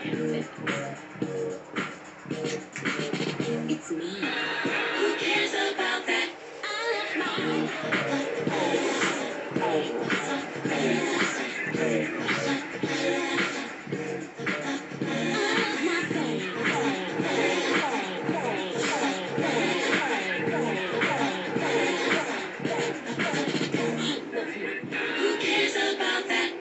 It's me. Who cares about that? Who cares about that?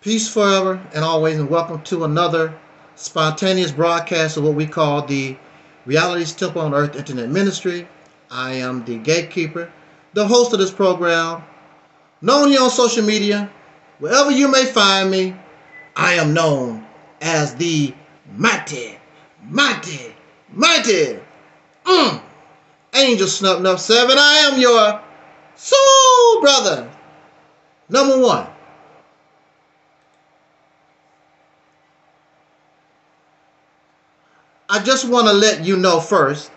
Peace forever and always, and welcome to another spontaneous broadcast of what we call the RealitysTemple OnEarth Internet Ministry. I am the gatekeeper, the host of this program, known here on social media. Wherever you may find me, I am known as the mighty Angelsnupnup7. I am your soul brother, number one. I just want to let you know first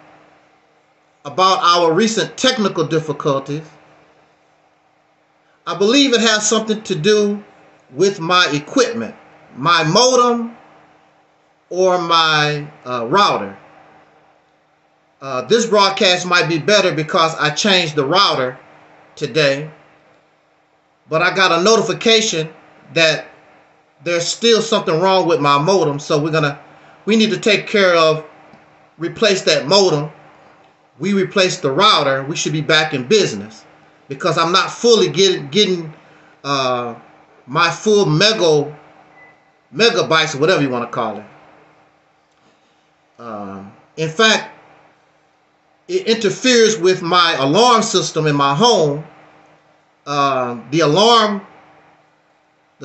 about our recent technical difficulties. I believe it has something to do with my equipment, my modem or my router. This broadcast might be better because I changed the router today, but I got a notification that there's still something wrong with my modem, so we need to take care of, replace that modem. We replace the router. We should be back in business because I'm not fully getting my full megabytes or whatever you want to call it. In fact, it interferes with my alarm system in my home. The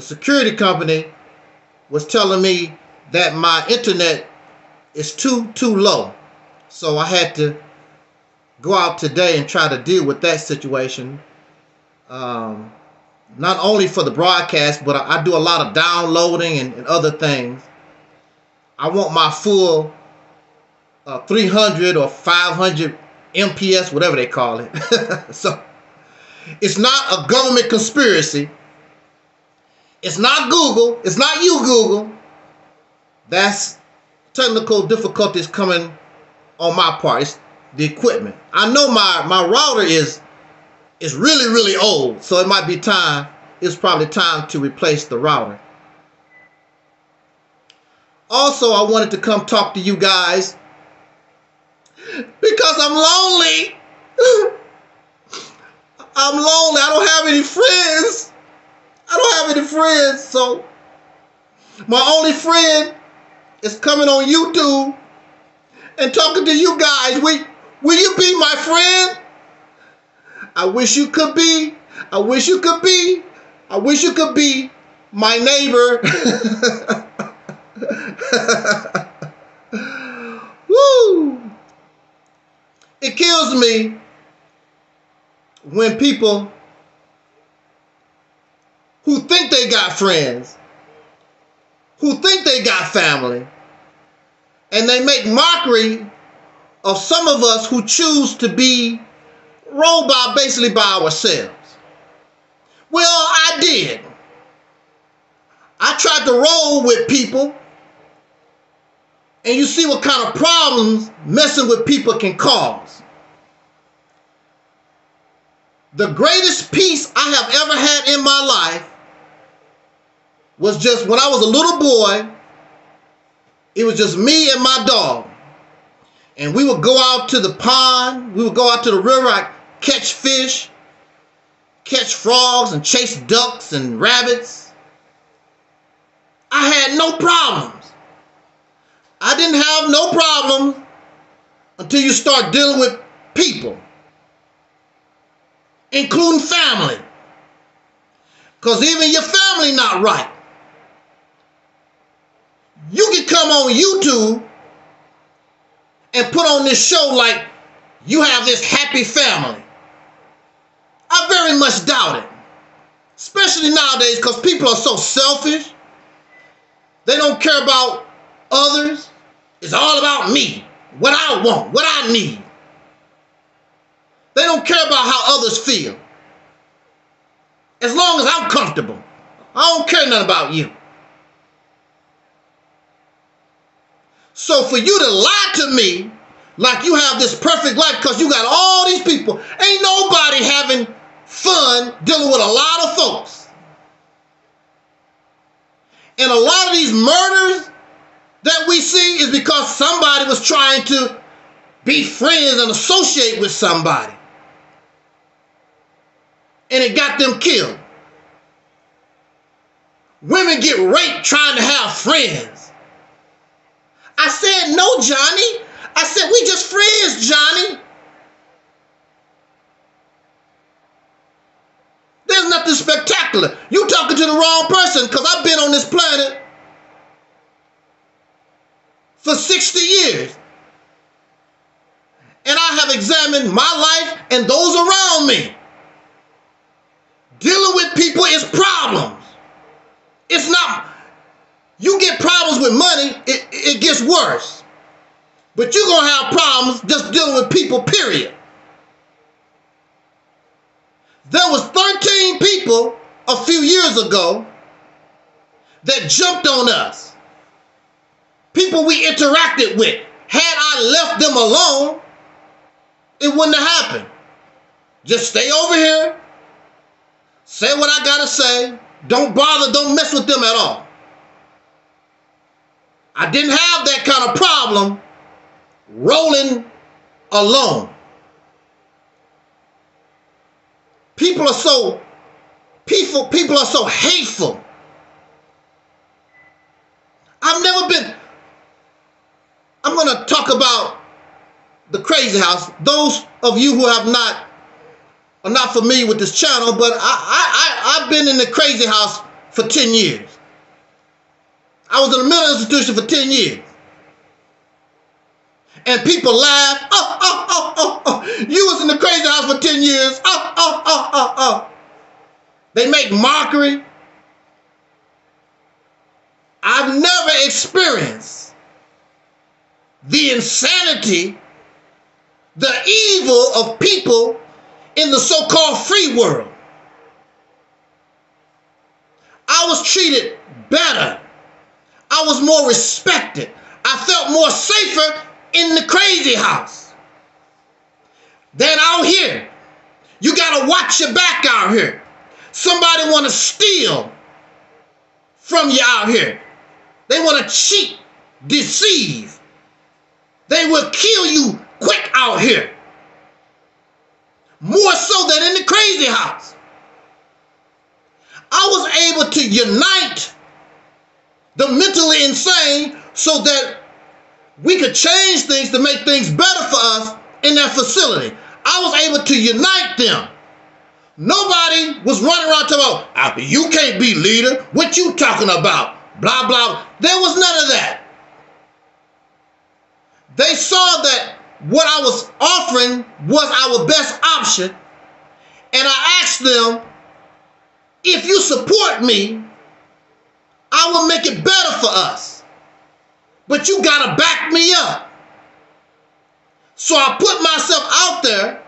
security company was telling me that my internet is too low. So I had to go out today and try to deal with that situation. not only for the broadcast, but I do a lot of downloading and other things. I want my full 300 or 500 MPS, whatever they call it. So it's not a government conspiracy. It's not Google. It's not you, Google. That's technical difficulties coming on my part. It's the equipment. I know my router is really, really old, so it might be time. It's probably time to replace the router. Also, I wanted to come talk to you guys because I'm lonely. I'm lonely. I don't have any friends. So my only friend is coming on YouTube and talking to you guys. Will you be my friend? I wish you could be. I wish you could be. I wish you could be my neighbor. Woo! It kills me when people who think they got friends, who think they got family, and they make mockery of some of us who choose to be rolled by basically by ourselves. Well, I did. I tried to roll with people, and you see what kind of problems messing with people can cause. The greatest peace I have ever had in my life was just when I was a little boy. It was just me and my dog. And we would go out to the pond. We would go out to the river. I'd catch fish, catch frogs, and chase ducks and rabbits. I had no problems. I didn't have no problems until you start dealing with people, including family. Because even your family not right. You can come on YouTube and put on this show like you have this happy family. I very much doubt it. Especially nowadays, because people are so selfish. They don't care about others. It's all about me, what I want, what I need. They don't care about how others feel. As long as I'm comfortable, I don't care nothing about you. So for you to lie to me like you have this perfect life because you got all these people, ain't nobody having fun dealing with a lot of folks. And a lot of these murders that we see is because somebody was trying to be friends and associate with somebody. And it got them killed. Women get raped trying to have friends. I said, no, Johnny. I said, we just friends, Johnny. There's nothing spectacular. You talking to the wrong person because I've been on this planet for 60 years. And I have examined my life and those around me. Dealing with people is problems. It's not, you get problems with money, it gets worse. But you're going to have problems just dealing with people, period. There was 13 people a few years ago that jumped on us. People we interacted with. Had I left them alone, it wouldn't have happened. Just stay over here. Say what I gotta say. Don't bother, don't mess with them at all. I didn't have that kind of problem rolling alone. People are so hateful. I'm gonna talk about the crazy house. Those of you who are not familiar with this channel, but I've been in the crazy house for 10 years. I was in a mental institution for 10 years. And people laugh. You was in the crazy house for 10 years. They make mockery. I've never experienced the insanity, the evil of people in the so-called free world. I was treated better. I was more respected. I felt more safer in the crazy house than out here. You got to watch your back out here. Somebody want to steal from you out here. They want to cheat, deceive. They will kill you quick out here. More so than in the crazy house. I was able to unite the mentally insane so that we could change things to make things better for us in that facility. I was able to unite them. Nobody was running around talking about, you can't be leader. What you talking about? Blah, blah. There was none of that. They saw that what I was offering was our best option. And I asked them, if you support me, I will make it better for us. But you got to back me up. So I put myself out there,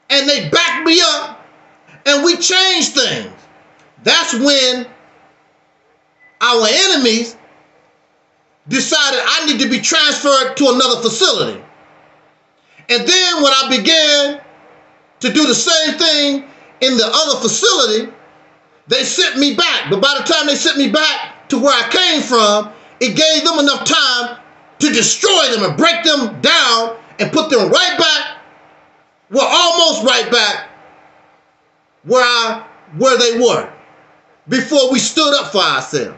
and they backed me up, and we changed things. That's when our enemies decided I need to be transferred to another facility. And then when I began to do the same thing in the other facility, they sent me back. But by the time they sent me back to where I came from, it gave them enough time to destroy them and break them down and put them right back, well, almost right back where they were before we stood up for ourselves.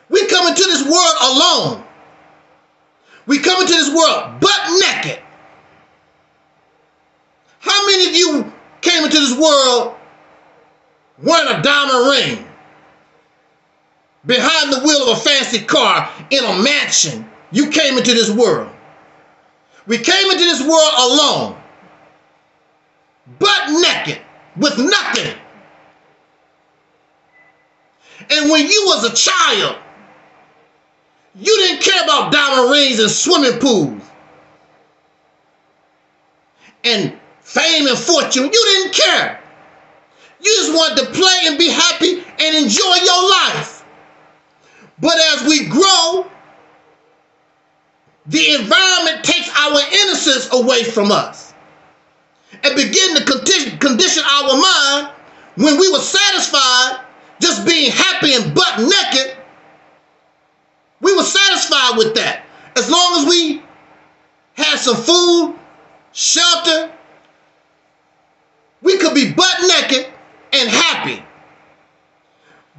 We come into this world alone. We come into this world butt naked. How many of you came into this world wearing a diamond ring, behind the wheel of a fancy car, in a mansion? You came into this world. We came into this world alone, butt naked, with nothing. And when you was a child, you didn't care about diamond rings and swimming pools and fame and fortune. You didn't care. You just wanted to play and be happy and enjoy your life. But as we grow, the environment takes our innocence away from us and begin to condition our mind. When we were satisfied just being happy and butt naked, we were satisfied with that. As long as we had some food, shelter, we could be butt naked and happy.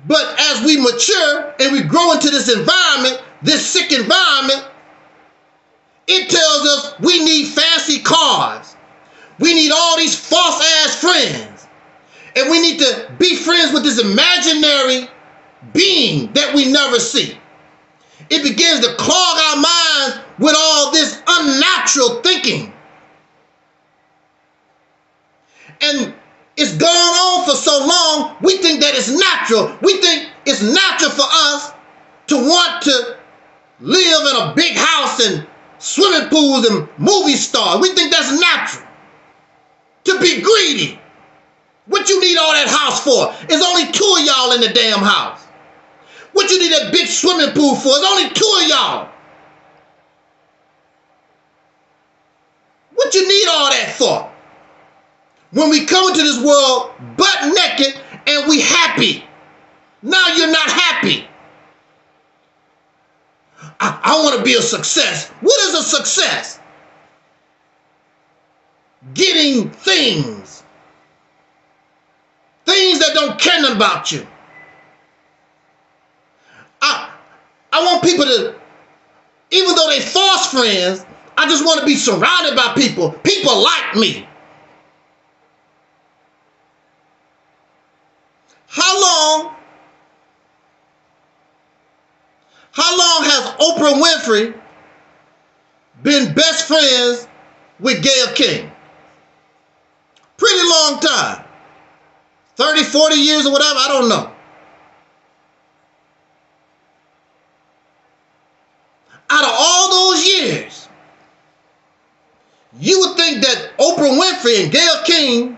But as we mature and we grow into this environment, this sick environment, it tells us we need fancy cars. We need all these false ass friends. And we need to be friends with this imaginary being that we never see. It begins to clog our minds with all this unnatural thinking. And it's gone on for so long, we think that it's natural. We think it's natural for us to want to live in a big house and swimming pools and movie stars. We think that's natural. To be greedy. What you need all that house for? There's only 2 of y'all in the damn house. What you need that big swimming pool for? There's only 2 of y'all. What you need all that for? When we come into this world butt naked and we happy. Now you're not happy. I want to be a success. What is a success? Getting things. Things that don't care nothing about you. I want people to, even though they false friends, I just want to be surrounded by people. People like me. How long has Oprah Winfrey been best friends with Gayle King? Pretty long long time. 30, 40 years or whatever, I don't know. Out of all those years, you would think that Oprah Winfrey and Gayle King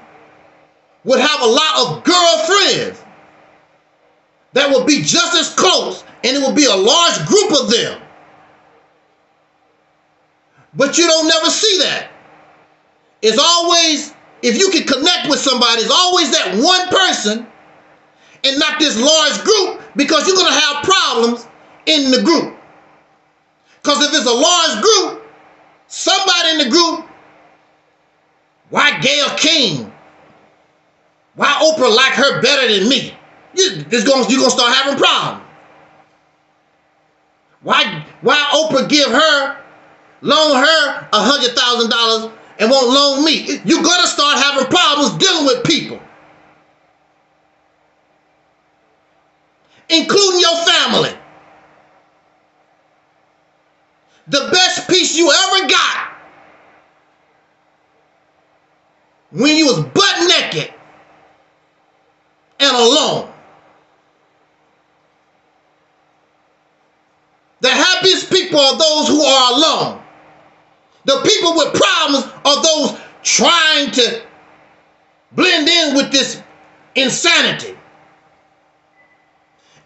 would have a lot of girlfriends that would be just as close, and it would be a large group of them. But you don't never see that. It's always, if you can connect with somebody, it's always that one person and not this large group, because you're going to have problems in the group. Because if it's a large group, somebody in the group, why Gayle King? Why Oprah like her better than me? You're going to start having problems. Why Oprah loan her $100,000 and won't loan me? You're going to start having problems dealing with people, including your family. The best peace you ever got when you was butt naked and alone. The happiest people are those who are alone. The people with problems are those trying to blend in with this insanity.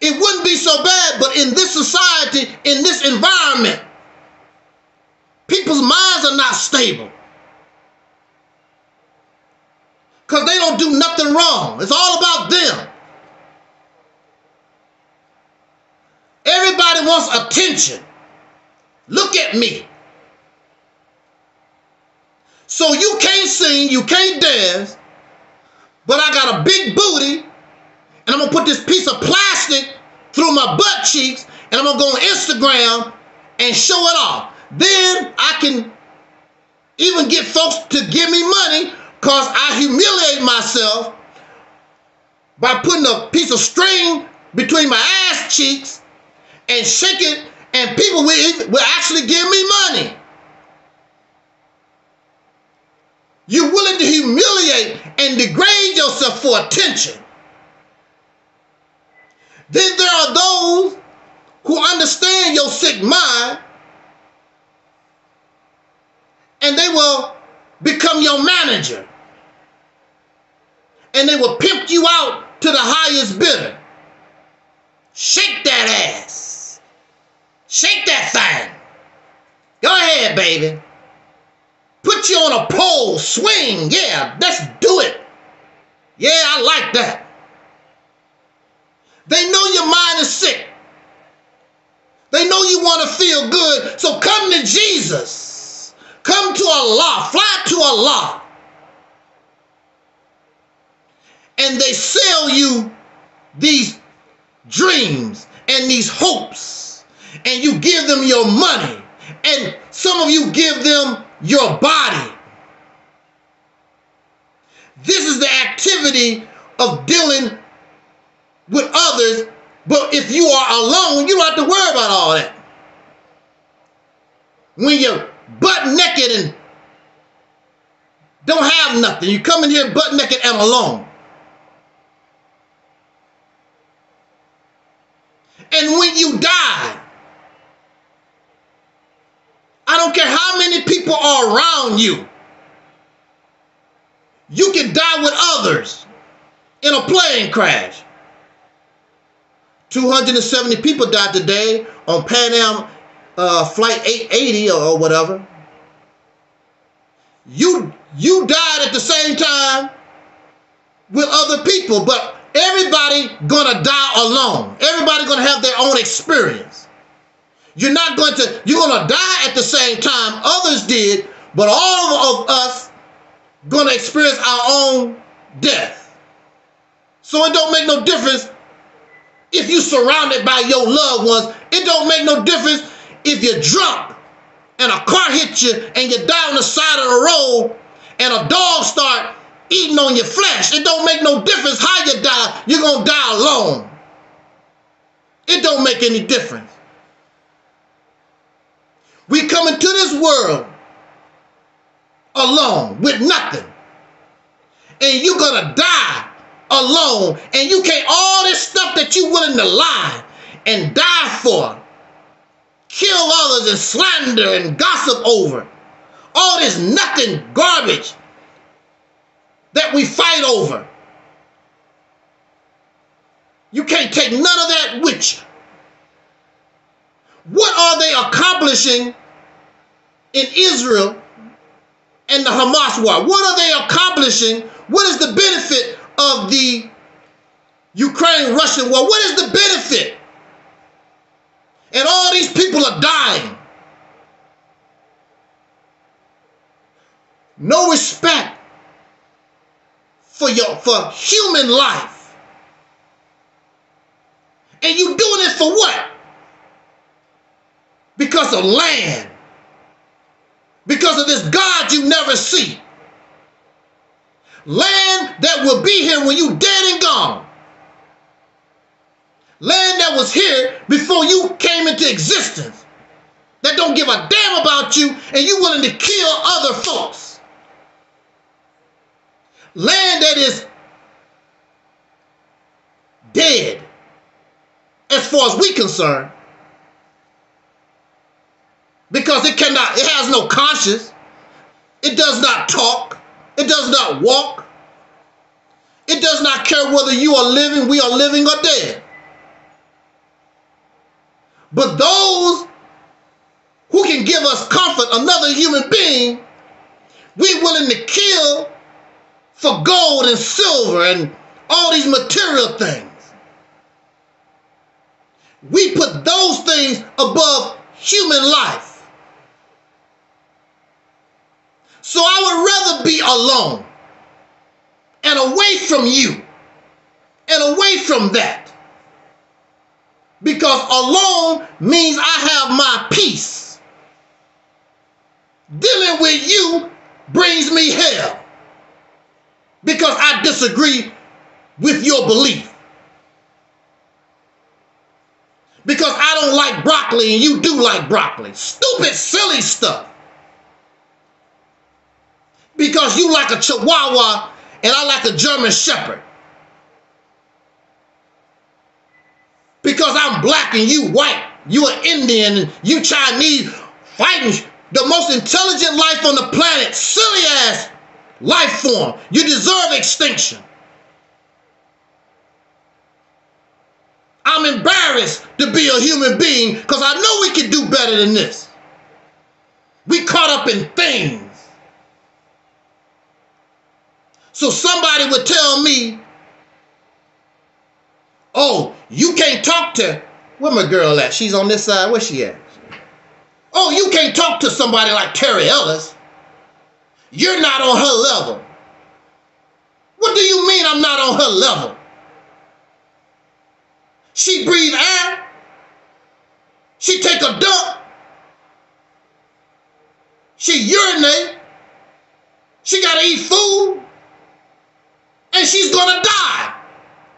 It wouldn't be so bad, but in this society, in this environment, people's minds are not stable. Because they don't do nothing wrong. It's all about them. Everybody wants attention. Look at me. So you can't sing, you can't dance, but I got a big booty, and I'm going to put this piece of plastic through my butt cheeks, and I'm going to go on Instagram and show it off. Then I can even get folks to give me money because I humiliate myself by putting a piece of string between my ass cheeks and shake it, and people will actually give me money. You're willing to humiliate and degrade yourself for attention. Then there are those who understand your sick mind, and they will become your manager. And they will pimp you out to the highest bidder. Shake that ass. Shake that thing. Go ahead, baby. Put you on a pole, swing. Yeah, let's do it. Yeah, I like that. They know your mind is sick. They know you want to feel good. So come to Jesus. Come to Allah. Fly to Allah. And they sell you these dreams and these hopes. And you give them your money. And some of you give them your body. This is the activity of dealing with others. But if you are alone, you don't have to worry about all that. When you're butt naked and don't have nothing, you come in here butt naked and alone. And when you die, I don't care how many people are around you, you can die with others in a plane crash. 270 people died today on Pan Am Flight 880 or whatever. You died at the same time with other people, but everybody gonna die alone. Everybody gonna have their own experience. You're gonna die at the same time others did, but all of us gonna experience our own death. So it don't make no difference if you're surrounded by your loved ones. It don't make no difference if you're drunk and a car hits you and you die on the side of the road and a dog start eating on your flesh. It don't make no difference how you die. You're gonna die alone. It don't make any difference. We come into this world alone with nothing. and you're gonna die alone, and you can't, all this stuff that you're willing to lie and die for, kill others and slander and gossip over, all this nothing garbage that we fight over, you can't take none of that with you. What are they accomplishing in Israel and the Hamas war? What are they accomplishing? What is the benefit of the Ukraine-Russian war? What is the benefit? And all these people are dying. No respect for human life. And you doing it for what? Because of land. Because of this God you never see. Land that will be here when you dead and gone. Land that was here before you came into existence. That don't give a damn about you, and you willing to kill other folks. Land that is dead as far as we concerned. Because it has no conscience. It does not talk. It does not walk. It does not care whether you are living, we are living, or dead. But those who can give us comfort, another human being, we're willing to kill for gold and silver and all these material things. We put those things above human life. So I would rather be alone and away from you and away from that. Because alone means I have my peace. Dealing with you brings me hell. Because I disagree with your belief. Because I don't like broccoli and you do like broccoli. Stupid, silly stuff. Because you like a Chihuahua and I like a German Shepherd. Because I'm black and you white. You are Indian and you Chinese, fighting the most intelligent life on the planet. Silly ass life form. You deserve extinction. I'm embarrassed to be a human being because I know we can do better than this. We caught up in things. So somebody would tell me, oh, you can't talk to, where my girl at? She's on this side, where's she at? Oh, you can't talk to somebody like Terry Ellis. You're not on her level. What do you mean I'm not on her level? She breathe air. She take a dump. She urinate. She gotta eat food. And she's gonna die.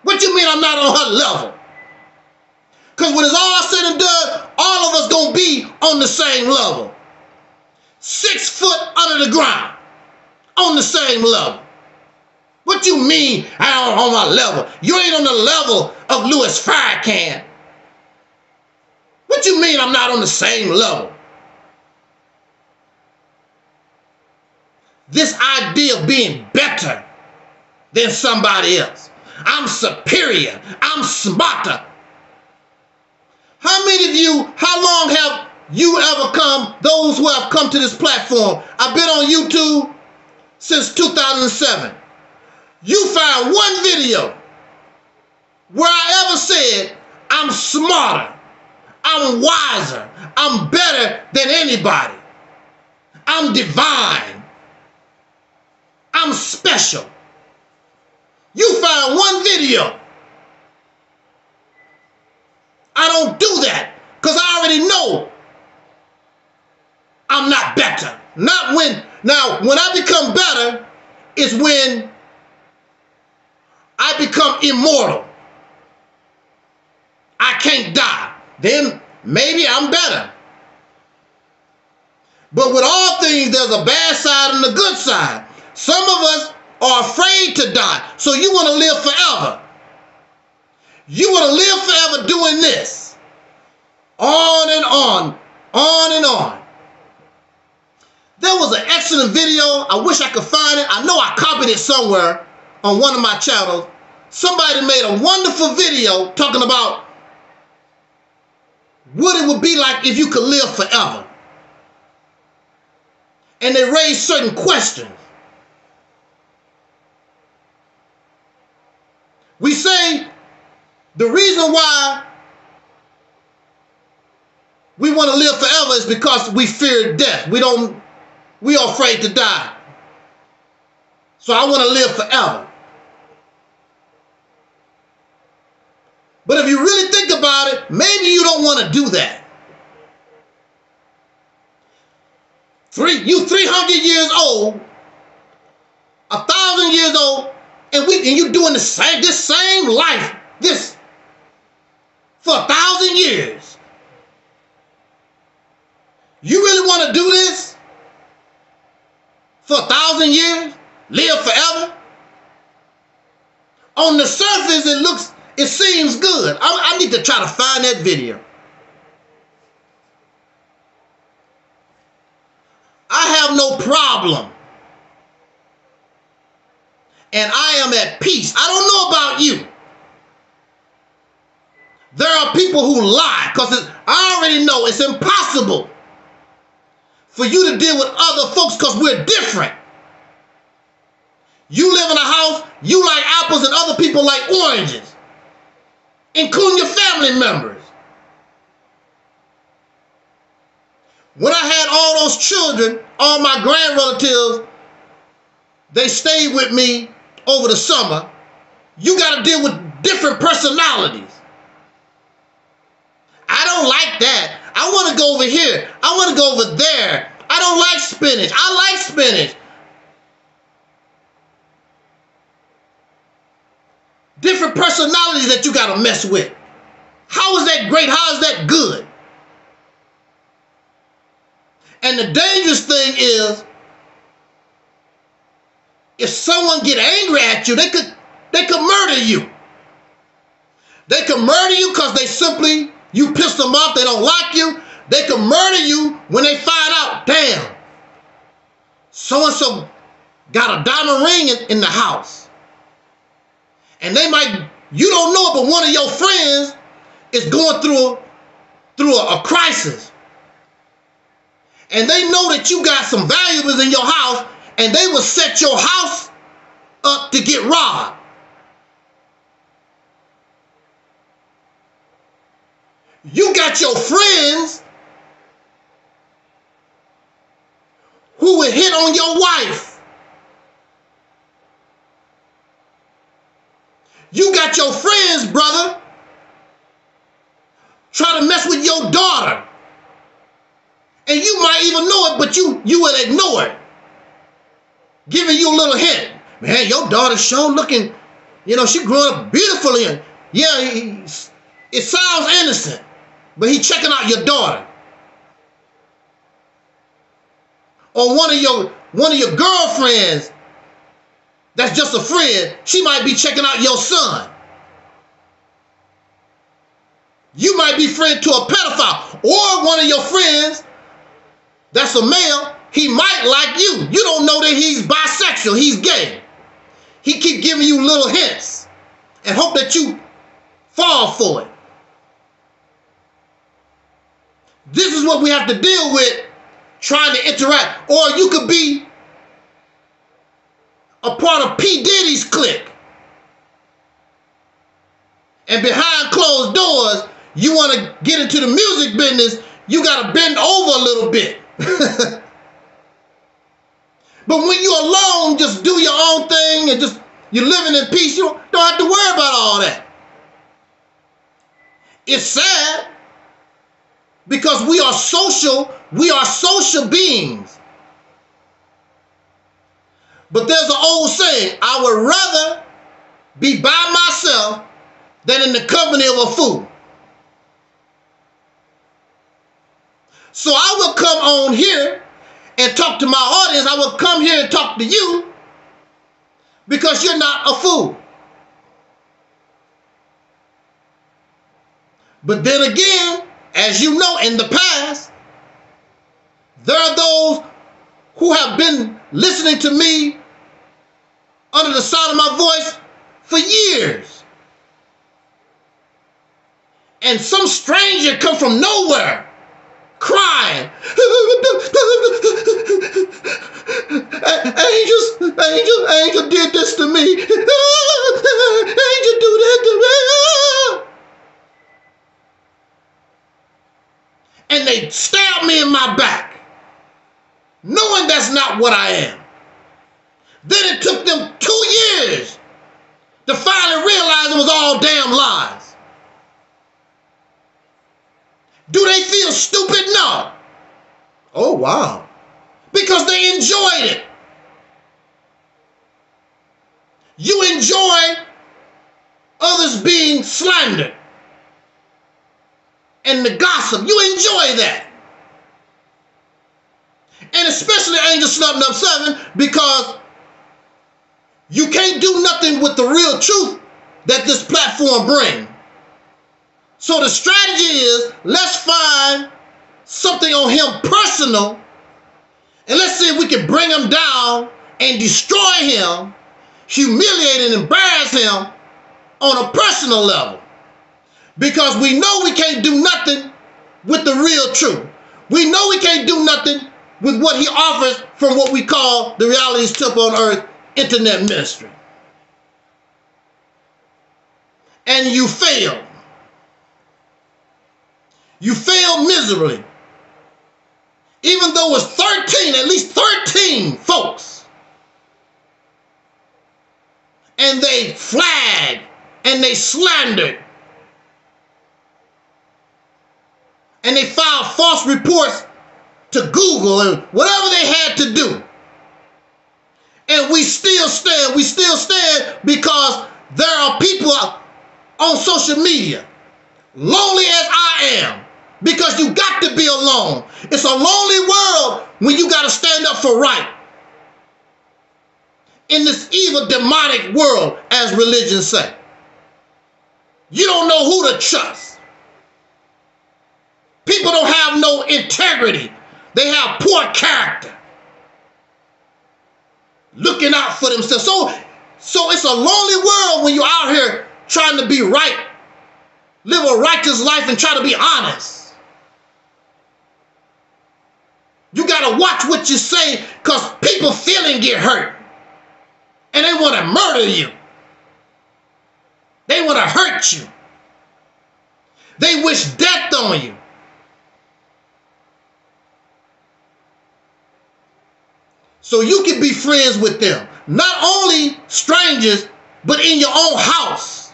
What you mean I'm not on her level? Because when it's all said and done, all of us gonna be on the same level. 6 foot under the ground. On the same level. What you mean I ain't on my level? You ain't on the level of Louis Farrakhan. What you mean I'm not on the same level? This idea of being better than somebody else. I'm superior. I'm smarter. How many of you, how long have you ever come, those who have come to this platform? I've been on YouTube since 2007. You found one video where I ever said, I'm smarter, I'm wiser, I'm better than anybody. I'm divine. I'm special. You found one video. I don't do that because I already know I'm not better. Not when, now when I become better is when I become immortal. I can't die. Then maybe I'm better. But with all things, there's a bad side and a good side. Some of us are afraid to die. So you want to live forever. You want to live forever doing this. On and on and on. There was an excellent video. I wish I could find it. I know I copied it somewhere on one of my channels. Somebody made a wonderful video talking about what it would be like if you could live forever. And they raised certain questions. We say the reason why we want to live forever is because we fear death. We are afraid to die. So I want to live forever. But if you really think about it, maybe you don't want to do that. You 300 years old, 1,000 years old, and you doing this same life, for 1,000 years. You really want to do this for 1,000 years? Live forever? On the surface, it seems good. I need to try to find that video. I have no problem. And I am at peace. I don't know about you. There are people who lie because I already know it's impossible for you to deal with other folks because we're different. You live in a house, you like apples and other people like oranges, including your family members. When I had all those children, all my grand relatives, they stayed with me over the summer. You got to deal with different personalities. I don't like that. I want to go over here. I want to go over there. I don't like spinach. I like spinach. Different personalities that you got to mess with. How is that great? How is that good? And the dangerous thing is, if someone get angry at you, they could murder you. They could murder you because you pissed them off, they don't like you. They could murder you when they find out, damn, so-and-so got a diamond ring in the house. And you don't know it, but one of your friends is going through a crisis. And they know that you got some valuables in your house, and they will set your house up to get robbed. You got your friends who will hit on your wife. You got your friends, brother, try to mess with your daughter. And you might even know it, but you will ignore it. Giving you a little hint. Man, your daughter's sure looking, she growing up beautifully. And yeah, it sounds innocent, but he checking out your daughter. Or one of your girlfriends that's just a friend, she might be checking out your son. You might be friend to a pedophile. Or one of your friends that's a male, he might like you. You don't know that he's bisexual, he's gay. He keep giving you little hints and hope that you fall for it. This is what we have to deal with trying to interact. Or you could be a part of P. Diddy's clique. And behind closed doors, you want to get into the music business, you got to bend over a little bit. But when you're alone, just do your own thing and you're living in peace, you don't have to worry about all that. It's sad because we are social beings. But there's an old saying, I would rather be by myself than in the company of a fool. So I will come on here and talk to my audience. I will come here and talk to you because you're not a fool. But then again, as you know, in the past, there are those who have been listening to me under the sound of my voice for years. And some stranger come from nowhere crying, Angel did this to me. Angel do that to me. And they stab me in my back, knowing that's not what I am. Then it took them 2 years to finally realize it was all damn lies. Do they feel stupid? No. Oh, wow. Because they enjoyed it. You enjoy others being slandered and the gossip. You enjoy that. And especially Angelsnupnup7, because you can't do nothing with the real truth that this platform brings. So the strategy is, let's find something on him personal, and let's see if we can bring him down and destroy him, humiliate and embarrass him on a personal level. Because we know we can't do nothing with the real truth. We know we can't do nothing with what he offers from what we call the RealitysTemple OnEarth internet ministry. And you fail. You fail miserably. Even though it's 13, at least 13 folks. And they flagged and they slandered. And they filed false reports to Google and whatever they had to do. And we still stand. We still stand because there are people on social media, lonely as I am, because you got to be alone. It's a lonely world when you got to stand up for right. In this evil, demonic world, as religions say. You don't know who to trust. People don't have no integrity. They have poor character. Looking out for themselves. So it's a lonely world when you're out here trying to be right, live a righteous life and try to be honest. You got to watch what you say because people feeling get hurt. And they want to murder you. They want to hurt you. They wish death on you. So you can be friends with them. Not only strangers, but in your own house.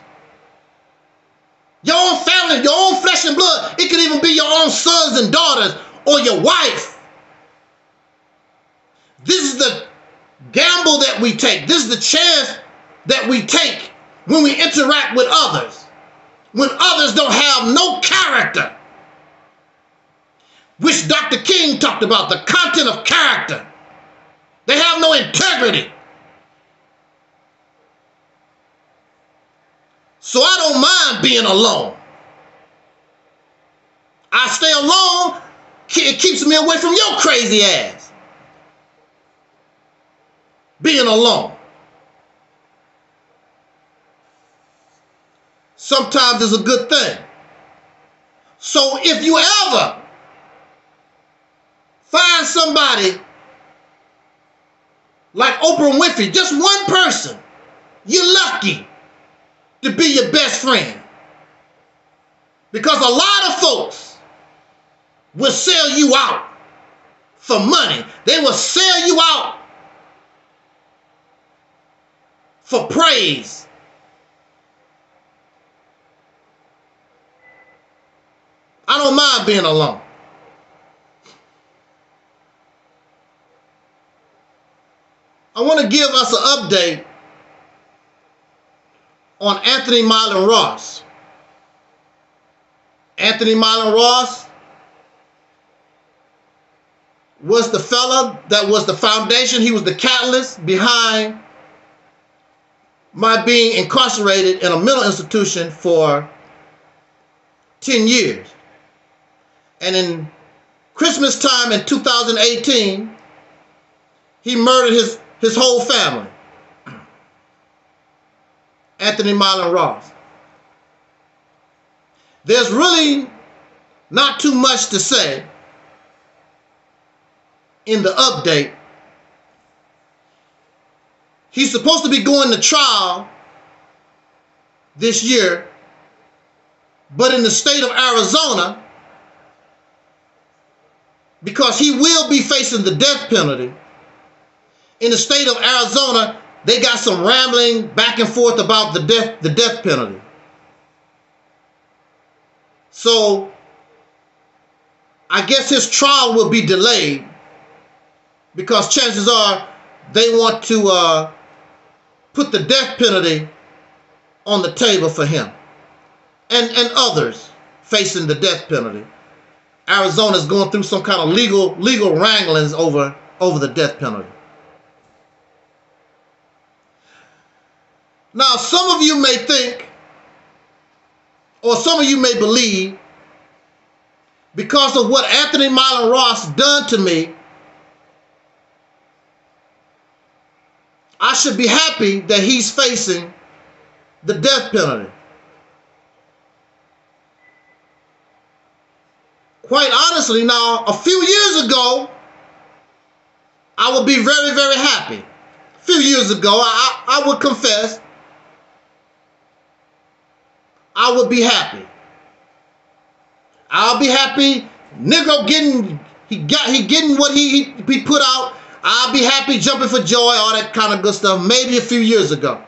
Your own family, your own flesh and blood. It could even be your own sons and daughters or your wife. This is the gamble that we take. This is the chance that we take when we interact with others. When others don't have no character. Which Dr. King talked about, the content of character. They have no integrity. So I don't mind being alone. I stay alone. It keeps me away from your crazy ass. Being alone. Sometimes it's a good thing. So if you ever find somebody like Oprah Winfrey, just one person, you're lucky to be your best friend. Because a lot of folks will sell you out for money. They will sell you out for praise. I don't mind being alone. I want to give us an update on Anthony Milan Ross. Anthony Milan Ross was the fella that was the foundation. He was the catalyst behind my being incarcerated in a mental institution for 10 years. And in Christmas time in 2018, he murdered his whole family. Anthony Marlon Ross. There's really not too much to say in the update. He's supposed to be going to trial this year, but in the state of Arizona, because he will be facing the death penalty, in the state of Arizona, they got some rambling back and forth about the death penalty. So I guess his trial will be delayed because chances are they want to put the death penalty on the table for him and others facing the death penalty. Arizona is going through some kind of legal wranglings over the death penalty. Now, some of you may think, or some of you may believe, because of what Anthony Marlon Ross done to me, I should be happy that he's facing the death penalty. Quite honestly, now, a few years ago, I would be very, very happy. A few years ago, I would confess, I would be happy. I'll be happy. Negro getting what he put out. I'll be happy, jumping for joy, all that kind of good stuff. Maybe a few years ago.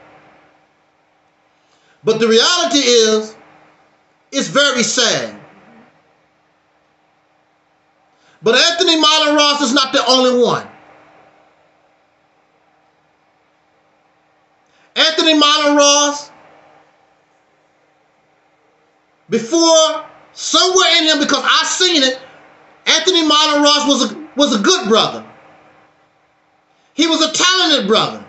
But the reality is, it's very sad. But Anthony Marlon Ross is not the only one. Anthony Marlon Ross, before, somewhere in him, because I seen it, Anthony Marlon Ross was a good brother. He was a talented brother.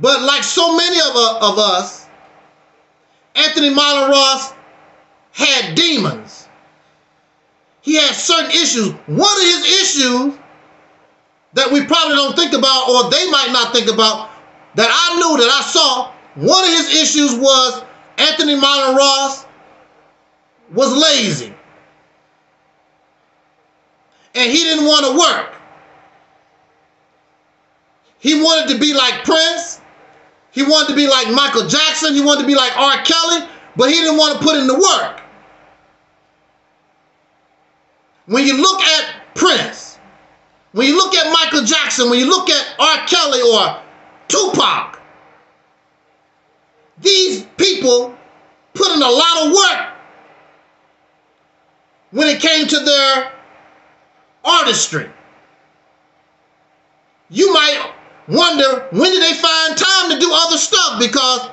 But like so many of us, Anthony Marlon Ross had demons. He had certain issues. One of his issues that we probably don't think about, or they might not think about, that I knew, that I saw, one of his issues was Anthony Marlon Ross was lazy. And he didn't want to work. He wanted to be like Prince. He wanted to be like Michael Jackson. He wanted to be like R. Kelly, but he didn't want to put in the work. When you look at Prince, when you look at Michael Jackson, when you look at R. Kelly or Tupac, these people put in a lot of work when it came to their artistry. You might wonder, when did they find time to do other stuff? Because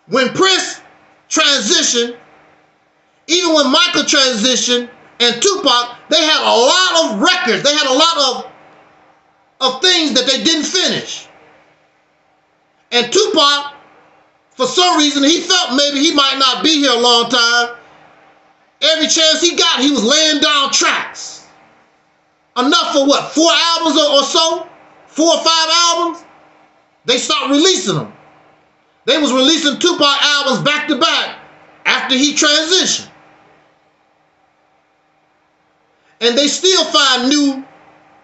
when Prince transitioned, even when Michael transitioned and Tupac, they had a lot of records. They had a lot of things that they didn't finish. And Tupac, for some reason, he felt maybe he might not be here a long time. Every chance he got, he was laying down tracks. Enough for what, 4 albums or so? 4 or 5 albums? They stopped releasing them. They was releasing Tupac albums back to back after he transitioned. And they still find new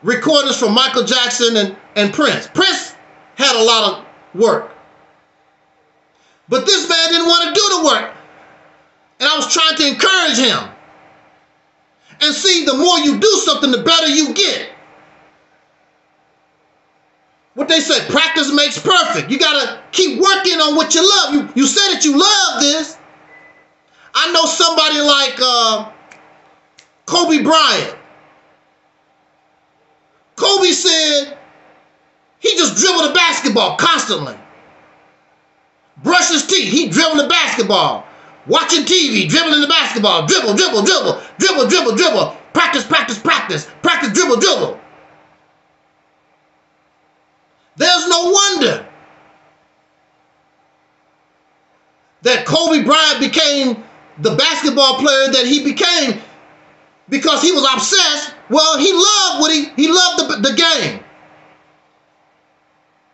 recordings from Michael Jackson and Prince. Prince had a lot of work. But this man didn't want to do the work. And I was trying to encourage him. And see, the more you do something, the better you get. What they say, practice makes perfect. You got to keep working on what you love. You said that you love this. I know somebody like Kobe Bryant. Kobe said he just dribbled the basketball constantly. Brush his teeth, he dribbled the basketball. Watching TV, dribbling the basketball. Dribble, dribble, dribble, dribble, dribble, dribble. Practice, practice, practice. Practice, dribble, dribble. There's no wonder guy became the basketball player that he became because he was obsessed. Well, he loved he loved the game.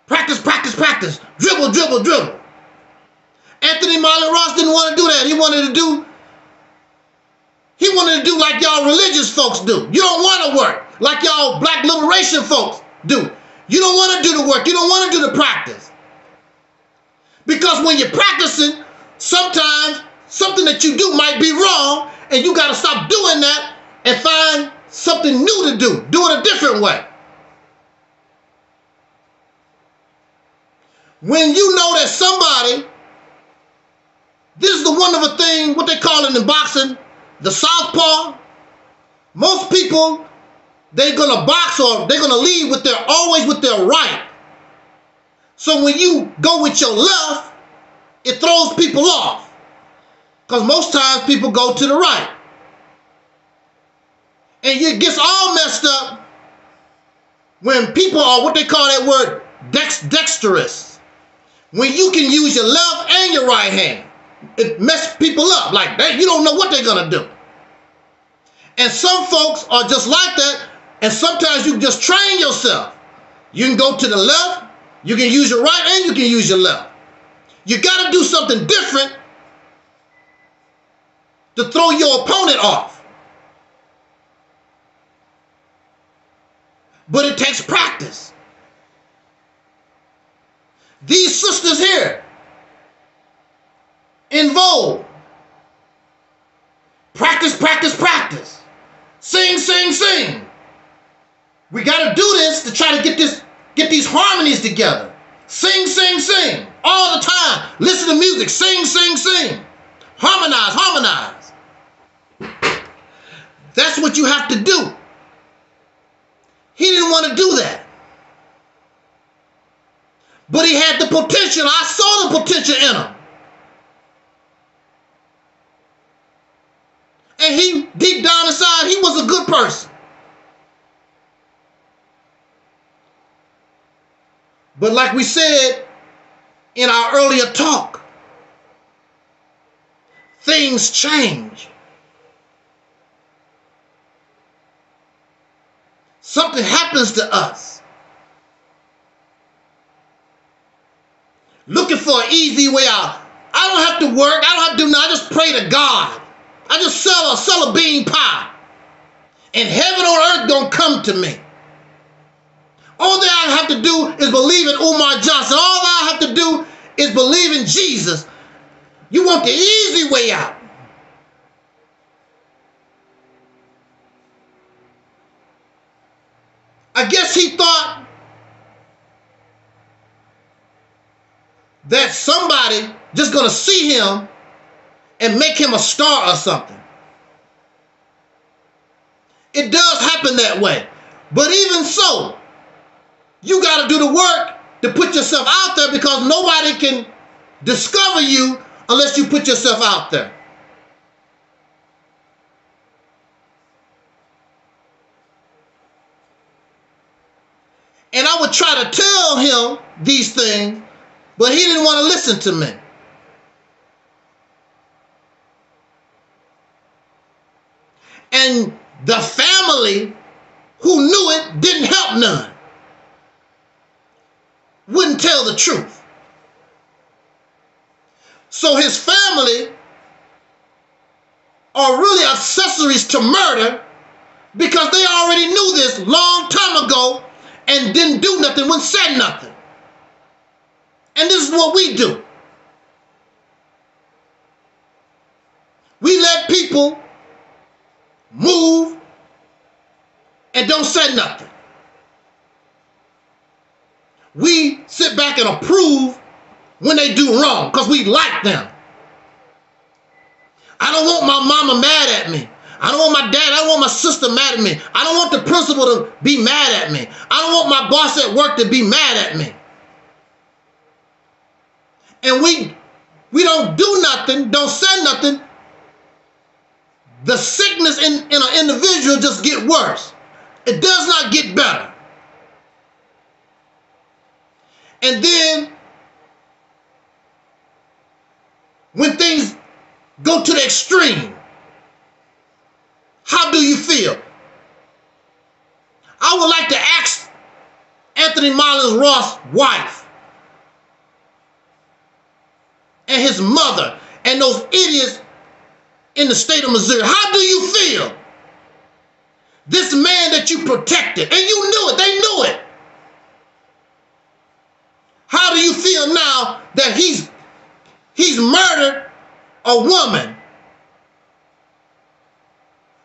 Practice, practice, practice. Dribble, dribble, dribble. Anthony Marlon Ross didn't want to do that. He wanted to do like y'all religious folks do. You don't want to work like y'all black liberation folks do. You don't want to do the work. You don't want to do the practice. Because when you're practicing, sometimes something that you do might be wrong, and you got to stop doing that and find something new to do. Do it a different way. When you know that somebody, this is the wonderful thing, what they call it in boxing, the southpaw. Most people, they're going to box or they're going to lead with always with their right. So when you go with your left, it throws people off. Because most times people go to the right. And it gets all messed up when people are what they call that word dexterous. When you can use your left and your right hand. It messes people up like that. You don't know what they're going to do. And some folks are just like that. And sometimes you just train yourself. You can go to the left. You can use your right and you can use your left. You got to do something different to throw your opponent off. But it takes practice. These sisters here, EnVogue, practice, practice, practice. Sing, sing, sing. We got to do this to try to get these harmonies together. Sing, sing, sing. All the time. Listen to music. Sing, sing, sing. Harmonize, harmonize. That's what you have to do. He didn't want to do that. But he had the potential. I saw the potential in him. And he, deep down inside, he was a good person. But like we said in our earlier talk, things change. Something happens to us. Looking for an easy way out. I don't have to work. I don't have to do nothing. I just pray to God. I just sell a bean pie. And heaven on earth gonna come to me. All that I have to do is believe in Umar Johnson. All that I have to do is believe in Jesus. You want the easy way out. I guess he thought that somebody just gonna see him and make him a star or something. It does happen that way. But even so, you got to do the work to put yourself out there because nobody can discover you unless you put yourself out there. And I would try to tell him these things, but he didn't want to listen to me. And the family who knew it didn't help none. Wouldn't tell the truth. So his family are really accessories to murder because they already knew this long time ago and didn't do nothing, wouldn't say nothing. And this is what we do. We let people move and don't say nothing. We sit back and approve when they do wrong because we like them. I don't want my mama mad at me. I don't want my dad, I don't want my sister mad at me. I don't want the principal to be mad at me. I don't want my boss at work to be mad at me. And we don't do nothing, don't say nothing. The sickness in an individual just get worse. It does not get better. And then when things go to the extreme. How do you feel? I would like to ask Anthony Milan Ross' wife and his mother and those idiots in the state of Missouri, how do you feel? This man that you protected, and you knew it, they knew it. How do you feel now that he's murdered a woman,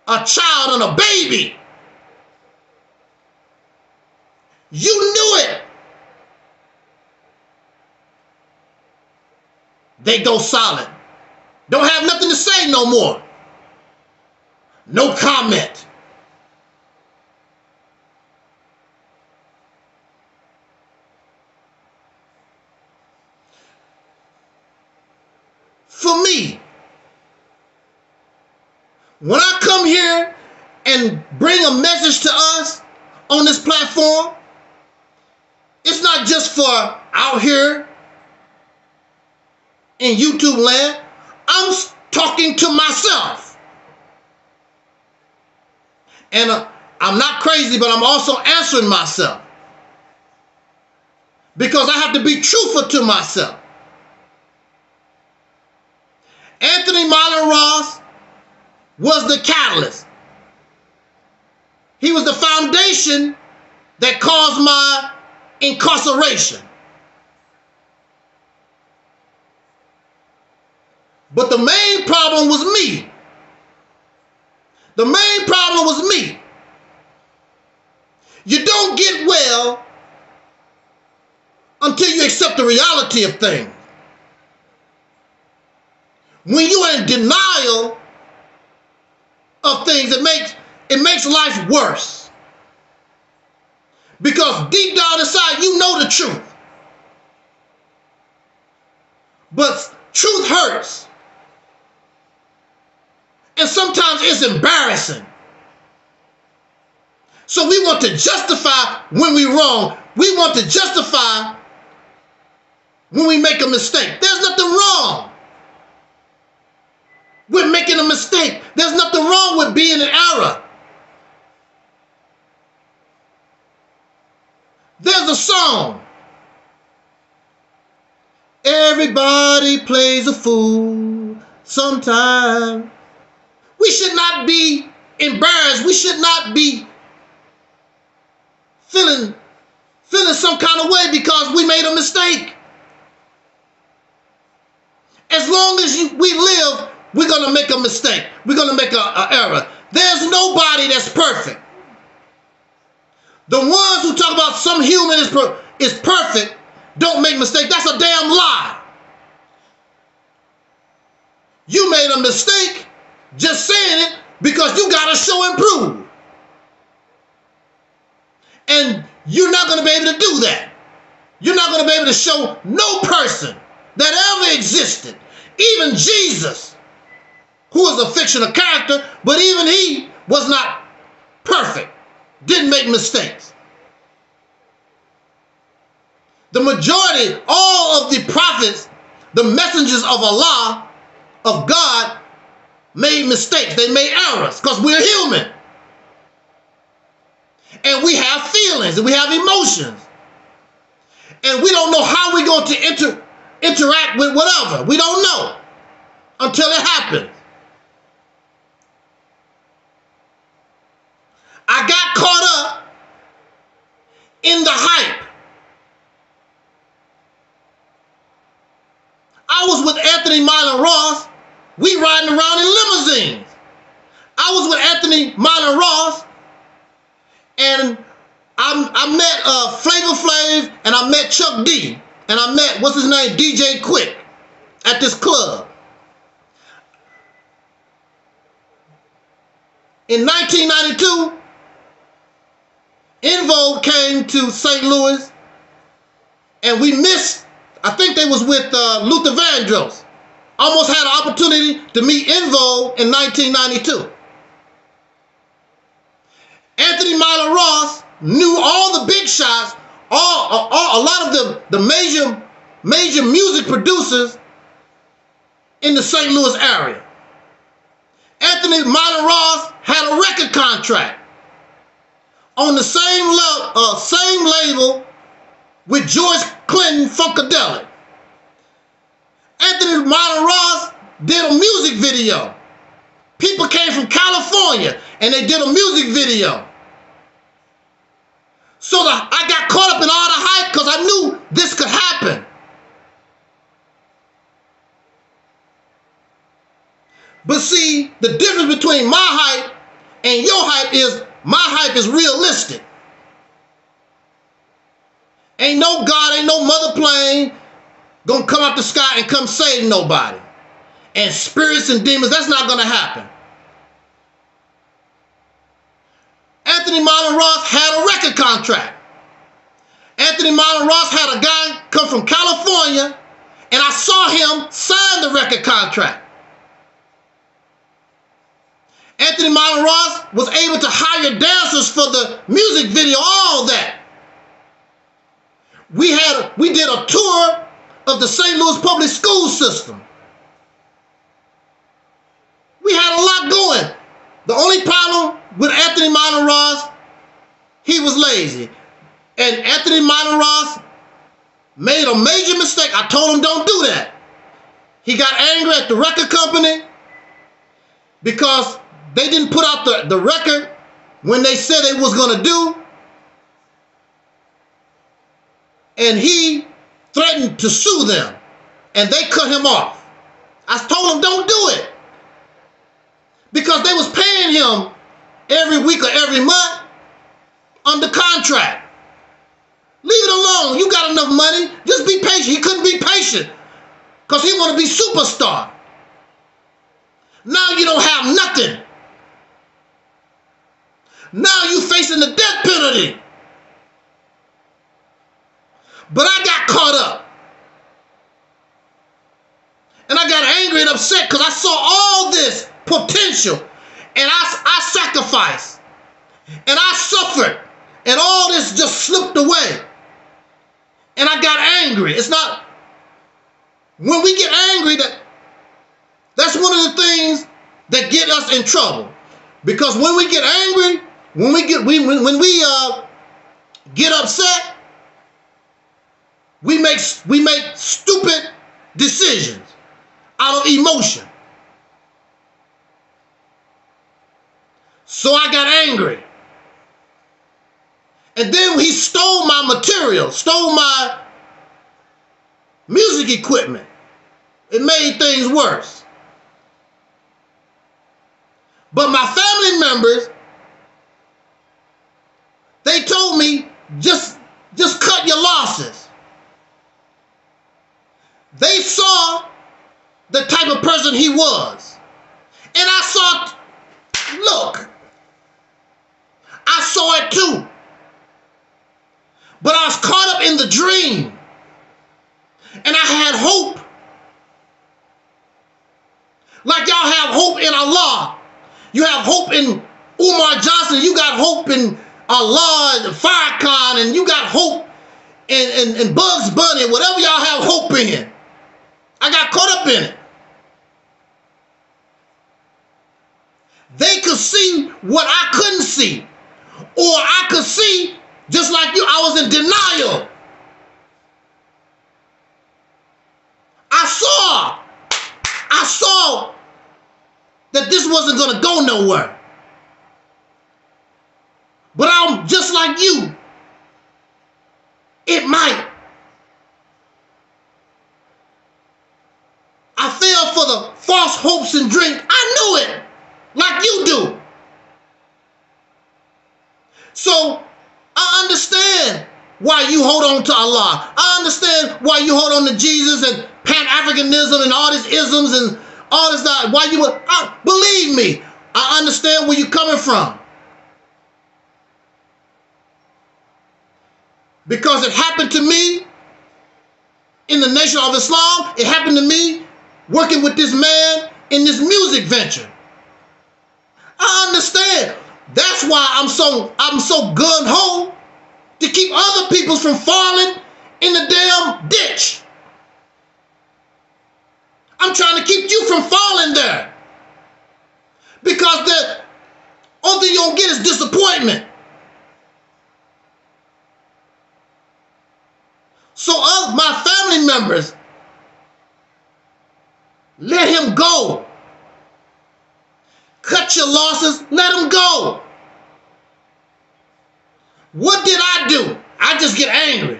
a child, and a baby? You knew it. They go silent. Don't have nothing to say no more. No comment. For me, when I come here and bring a message to us on this platform, it's not just for out here in YouTube land. I'm talking to myself. And I'm not crazy, but I'm also answering myself. Because I have to be truthful to myself. Anthony Milan Ross was the catalyst. He was the foundation that caused my incarceration. But the main problem was me. The main problem was me. You don't get well until you accept the reality of things. When you are in denial of things, it makes life worse. Because deep down inside, you know the truth. But truth hurts. And sometimes it's embarrassing. So we want to justify when we're wrong. We want to justify when we make a mistake. There's nothing wrong with making a mistake. There's nothing wrong with being in error. There's a song. Everybody plays a fool sometime. We should not be embarrassed. We should not be feeling some kind of way because we made a mistake. As long as we live, we're going to make a mistake. We're going to make an error. There's nobody that's perfect. The ones who talk about some human is perfect, don't make mistakes, that's a damn lie. You made a mistake just saying it because you got to show and prove. And you're not going to be able to do that. You're not going to be able to show no person that ever existed, even Jesus, who is a fictional character, but even he was not perfect, didn't make mistakes. The majority, all of the prophets, the messengers of Allah, of God, made mistakes. They made errors because we're human. And we have feelings and we have emotions. And we don't know how we're going to interact with whatever. We don't know until it happens. I got caught up in the hype. I was with Anthony Milan Ross. We riding around in limousines. I was with Anthony Milan Ross, and I met Flavor Flav, and I met Chuck D, and I met, what's his name, DJ Quick, at this club. In 1992, EnVogue came to St. Louis, and we missed, I think they was with Luther Vandross. Almost had an opportunity to meet EnVogue in 1992. Anthony Milan Ross knew all the big shots, a lot of the major music producers in the St. Louis area. Anthony Martin Ross had a record contract on the same label with George Clinton Funkadelic. Anthony Martin Ross did a music video. People came from California and they did a music video. So I got caught up in all the hype because I knew this could happen. But see, the difference between my hype and your hype is my hype is realistic. Ain't no God, ain't no mother plane gonna come out the sky and come save nobody. And spirits and demons, that's not gonna happen. Anthony Martin Ross had a record contract. Anthony Martin Ross had a guy come from California, and I saw him sign the record contract. Anthony Martin Ross was able to hire dancers for the music video, all that. We did a tour of the St. Louis public school system. We had a lot going. The only problem with Anthony Martin Ross, he was lazy. And Anthony Martin Ross made a major mistake. I told him don't do that. He got angry at the record company because they didn't put out the record when they said they was going to do. And he threatened to sue them. And they cut him off. I told him don't do it. Because they was paying him every week or every month under contract. Leave it alone. You got enough money. Just be patient. He couldn't be patient because he wanted to be superstar. Now you don't have nothing. Now you facing the death penalty. But I got caught up. And I got angry and upset because I saw all this potential. And I sacrificed. And I suffered. And all this just slipped away. And I got angry. It's not, when we get angry, that's one of the things that get us in trouble. Because when we get angry, when we get upset, we make stupid decisions out of emotion. So I got angry. And then he stole my material, stole my music equipment. It made things worse. But my family members, they told me, just cut your losses. They saw the type of person he was. And I saw, look, I saw it too. But I was caught up in the dream. And I had hope. Like y'all have hope in Allah. You have hope in Umar Johnson. You got hope in Allah and Farrakhan. And you got hope in Bugs Bunny. Whatever y'all have hope in. I got caught up in it. They could see what I couldn't see. Or I could see, just like you, I was in denial. I saw that this wasn't going to go nowhere. But I'm just like you. It might. I fell for the false hopes and dreams. I knew it, like you do. So I understand why you hold on to Allah. I understand why you hold on to Jesus and Pan-Africanism and all these isms and all this. Why you would, believe me, I understand where you're coming from. Because it happened to me in the Nation of Islam. It happened to me working with this man in this music venture. I understand. That's why I'm so gun-ho to keep other people from falling in the damn ditch. I'm I'm trying to keep you from falling there. Because the only thing you're going to get is disappointment. So of my family members, let him go. Cut your losses, let him go. What did I do? I just get angry.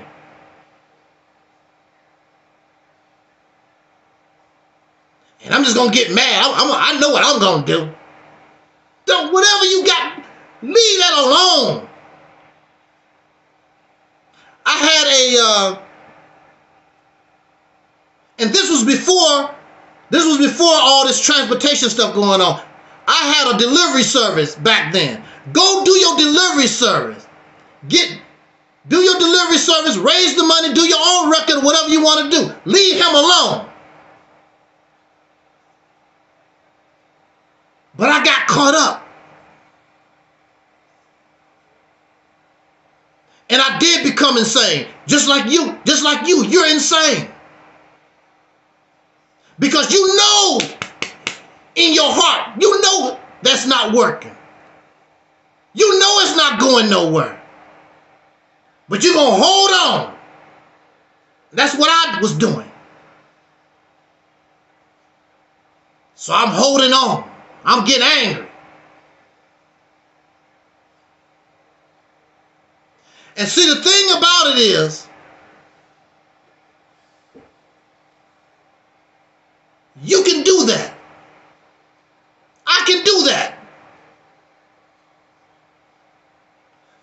And I'm just going to get mad. I know what I'm going to do. Don't, whatever you got, leave that alone. I had and this was before all this transportation stuff going on. I had a delivery service back then. Go do your delivery service. Do your delivery service, raise the money, do your own record, whatever you want to do. Leave him alone. But I got caught up. And I did become insane. Just like you, you're insane. Because you know in your heart, you know that's not working. You know it's not going nowhere. But you're going to hold on. That's what I was doing. So I'm holding on. I'm getting angry. And see, the thing about it is, you can do that. I can do that.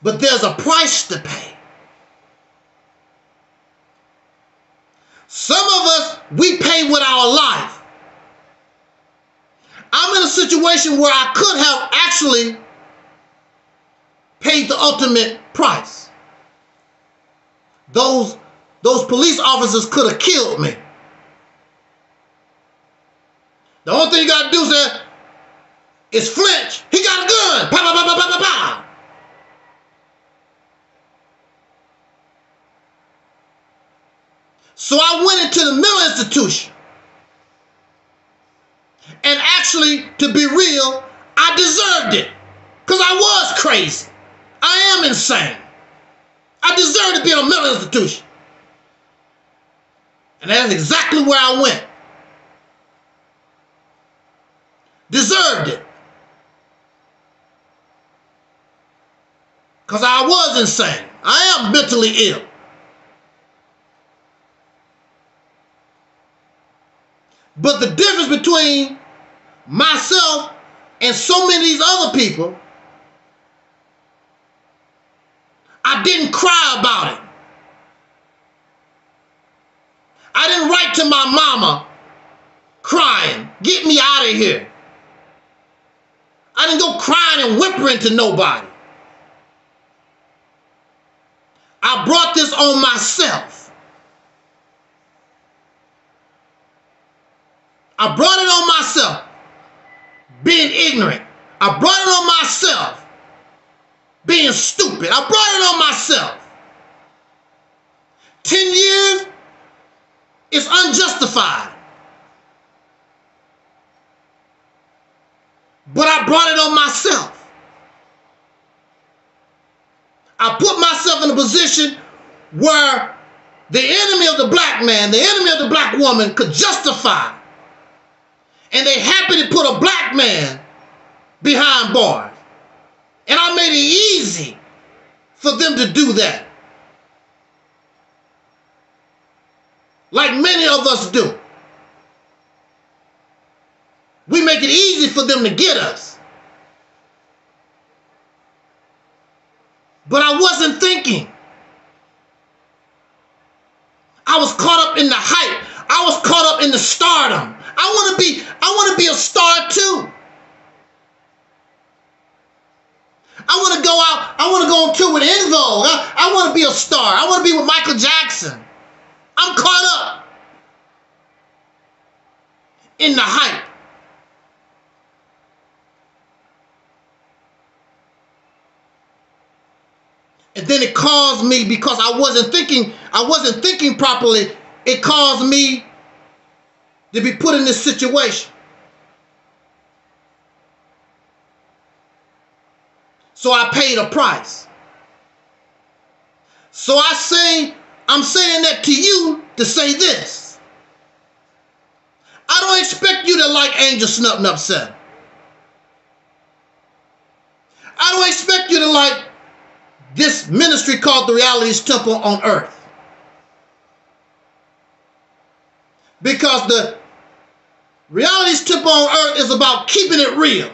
But there's a price to pay. Some of us, we pay with our life. I'm in a situation where I could have actually paid the ultimate price. Those police officers could have killed me. The only thing you got to do is flinch. He got a gun. Pow, pow, pow, pow, pow, pow, pow. So I went into the mental institution. And actually, to be real, I deserved it. Because I was crazy. I am insane. I deserve to be in a mental institution. And that's exactly where I went. Deserved it. Because I was insane. I am mentally ill. But the difference between myself and so many of these other people, I didn't cry about it. I didn't write to my mama crying, get me out of here. I didn't go crying and whimpering to nobody. I brought this on myself. I brought it on myself, being ignorant. I brought it on myself, being stupid. I brought it on myself. 10 years is unjustified. But I brought it on myself. I put myself in a position where the enemy of the black man, the enemy of the black woman could justify. And they happy to put a black man behind bars. And I made it easy for them to do that. Like many of us do. We make it easy for them to get us. But I wasn't thinking. I was caught up in the hype. I was caught up in the stardom. I want to be a star too. I want to go out. I want to go on tour with EnVogue. I want to be a star. I want to be with Michael Jackson. I'm caught up in the hype. And then it caused me, because I wasn't thinking properly, it caused me to be put in this situation. So I paid a price. So I'm saying that to you to say this. I don't expect you to like Angelsnupnup7. I don't expect you to like this ministry called the RealitysTemple on Earth. Because the RealitysTemple on Earth is about keeping it real.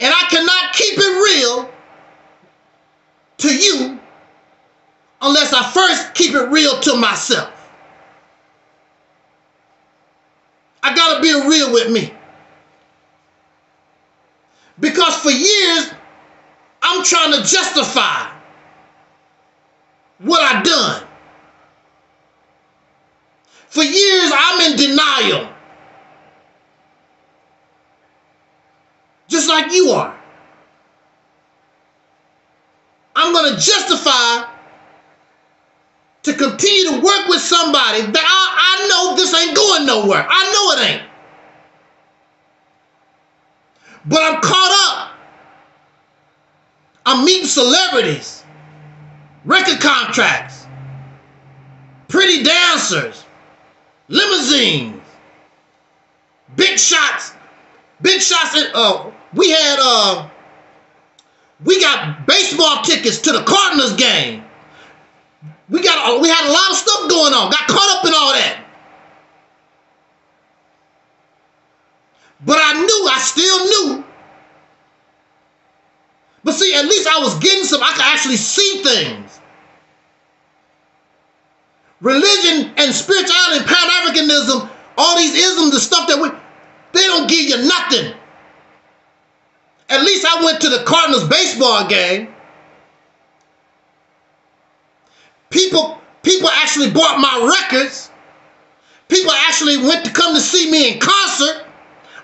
And I cannot keep it real to you unless I first keep it real to myself. I gotta be real with me. Because for years, I'm trying to justify what I've done. For years, I'm in denial. Just like you are. I'm going to justify to continue to work with somebody that I know this ain't going nowhere. I know it ain't. But I'm caught up. I'm meeting celebrities, record contracts, pretty dancers, limousines, big shots. Big shots. We got baseball tickets to the Cardinals game. We had a lot of stuff going on. Got caught up in all that. But I still knew. But see, at least I was getting I could actually see things. Religion and spirituality and Pan-Africanism, all these isms, the stuff that they don't give you nothing. At least I went to the Cardinals baseball game. People actually bought my records. People actually went to come to see me in concert.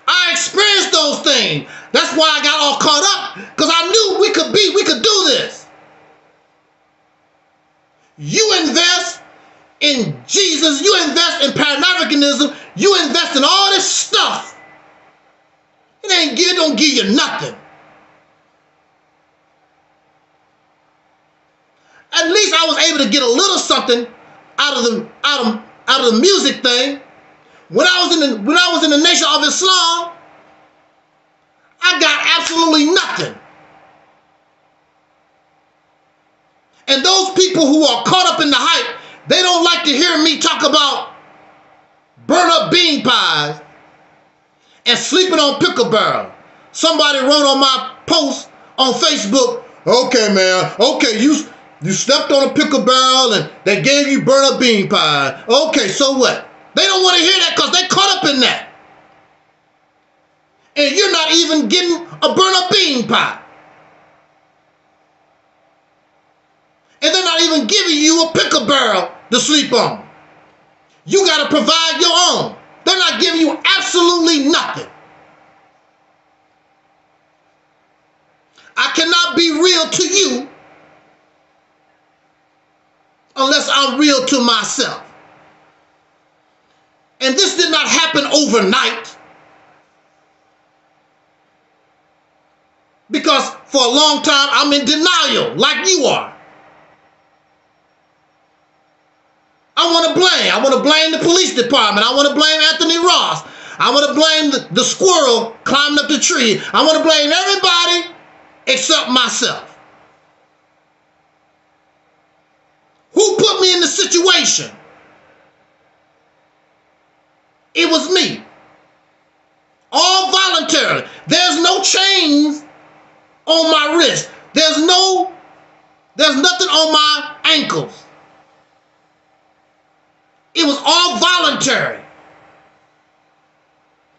I experienced those things. That's why I got all caught up, because I knew we could do this. You invest in Jesus, you invest in Pan-Africanism, you invest in all this stuff. It don't give you nothing. At least I was able to get a little something out of the music thing. When I was in the Nation of Islam, I got absolutely nothing. And those people who are caught up in the hype, they don't like to hear me talk about burn up bean pies and sleeping on pickle barrel. Somebody wrote on my post on Facebook, okay, man, okay, you slept on a pickle barrel and they gave you burn up bean pie. Okay, so what? They don't want to hear that because they caught up in that. And you're not even getting a burn up bean pie. And they're not even giving you a pickle barrel to sleep on. You got to provide your own. They're not giving you absolutely nothing. I cannot be real to you unless I'm real to myself. And this did not happen overnight. Because for a long time, I'm in denial, like you are. I want to blame the police department. I want to blame Anthony Ross. I want to blame the squirrel climbing up the tree. I want to blame everybody except myself. Who put me in the situation? It was me. All voluntarily. There's no chains on my wrist. There's nothing on my ankles. It was all voluntary.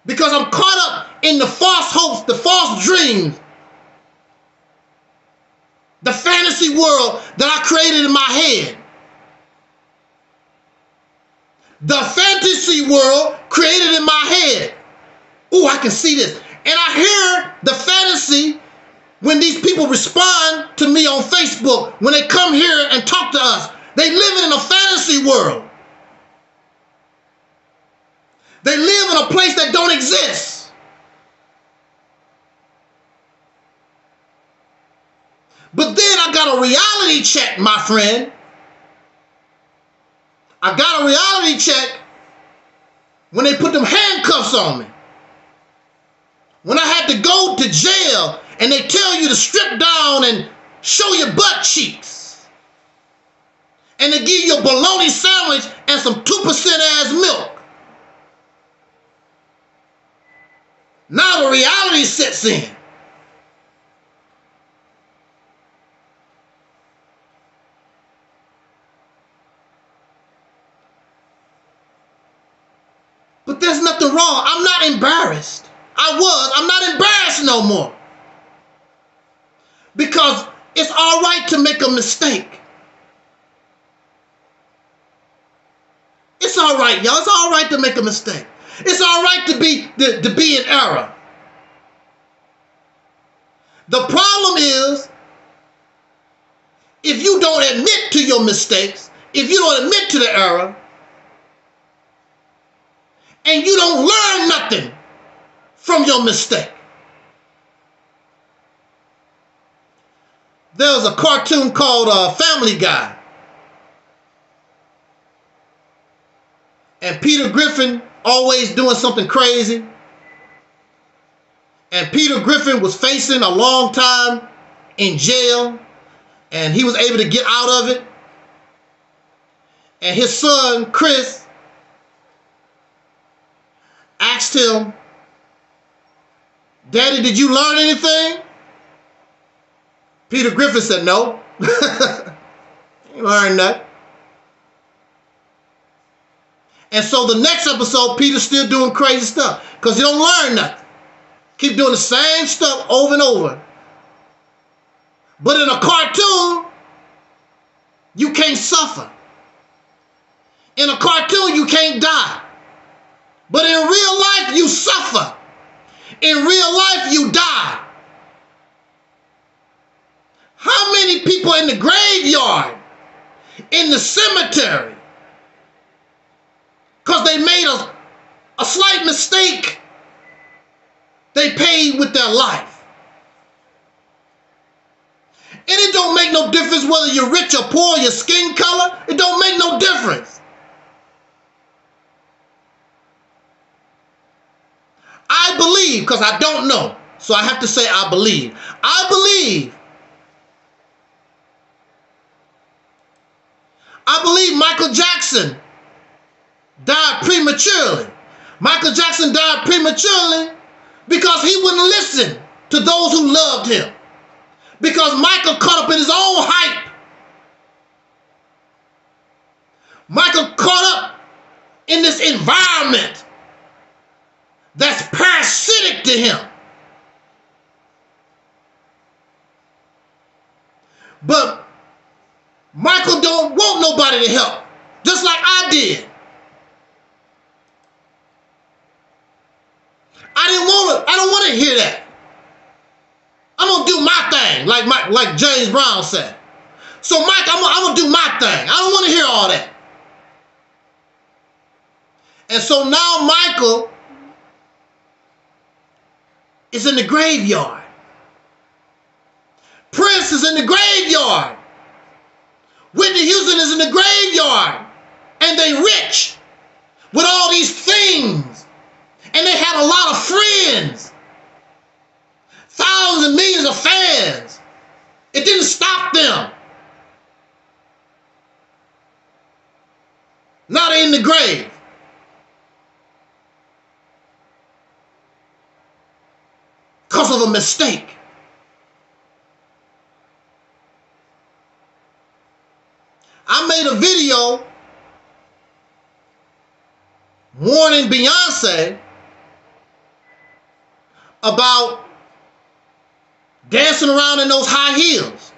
Because I'm caught up in the false hopes, the false dreams, the fantasy world that I created in my head. The fantasy world created in my head. Ooh, I can see this. And I hear the fantasy when these people respond to me on Facebook, when they come here and talk to us. They live in a fantasy world. They live in a place that don't exist. But then I got a reality check, my friend. I got a reality check when they put them handcuffs on me. When I had to go to jail and they tell you to strip down and show your butt cheeks. And they give you a bologna sandwich and some 2% ass milk. Now the reality sets in. But there's nothing wrong. I'm not embarrassed. I'm not embarrassed no more. Because it's all right to make a mistake. It's all right, y'all. It's all right to make a mistake. It's all right to be in error. The problem is, if you don't admit to your mistakes, if you don't admit to the error, and you don't learn nothing from your mistake. There was a cartoon called Family Guy. And Peter Griffin always doing something crazy. And Peter Griffin was facing a long time in jail. And he was able to get out of it. And his son, Chris, asked him, "Daddy, did you learn anything?" Peter Griffin said, "No." He learned nothing. And so the next episode, Peter's still doing crazy stuff because he don't learn nothing. Keep doing the same stuff over and over. But in a cartoon, you can't suffer. In a cartoon, you can't die. But in real life, you suffer. In real life, you die. How many people in the graveyard, in the cemetery, because they made a slight mistake, they paid with their life? And it don't make no difference whether you're rich or poor, your skin color. It don't make no difference. I believe, because I don't know, so I have to say I believe. I believe Michael Jackson died prematurely. Michael Jackson died prematurely because he wouldn't listen to those who loved him. Because Michael caught up in his own hype. Michael caught up in this environment that's parasitic to him. But Michael don't want nobody to help, just like I did. I don't want to hear that. I'm gonna do my thing, like James Brown said. So Mike, I'm gonna do my thing. I don't want to hear all that. And so now Michael is in the graveyard. Prince is in the graveyard. Whitney Houston is in the graveyard. And they rich with all these things. And they had a lot of friends. Thousands and millions of fans. It didn't stop them. Now they're in the grave. Because of a mistake. I made a video warning Beyonce about dancing around in those high heels.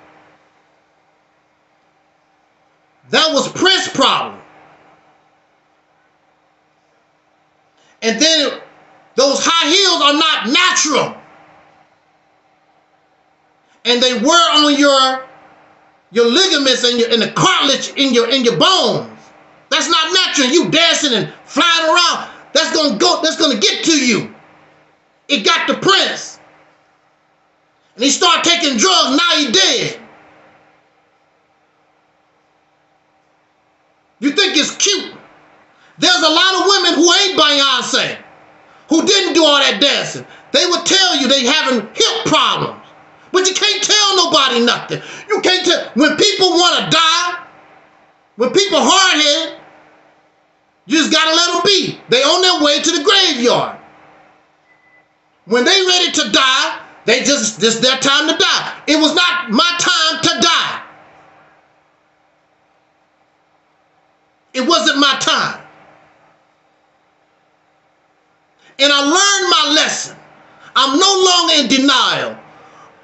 That was Prince's problem. And then those high heels are not natural. And they wear on your ligaments and the cartilage in your bones. That's not natural. You dancing and flying around. that's gonna get to you. It got the prince. And he started taking drugs, now he dead. You think it's cute? There's a lot of women who ain't Beyonce, who didn't do all that dancing. They would tell you they having hip problems. But you can't tell nobody nothing. You can't tell. When people want to die, when people hard-headed, you just got to let them be. They on their way to the graveyard. When they ready to die, they just their time to die. It was not my time to die. It wasn't my time. And I learned my lesson. I'm no longer in denial.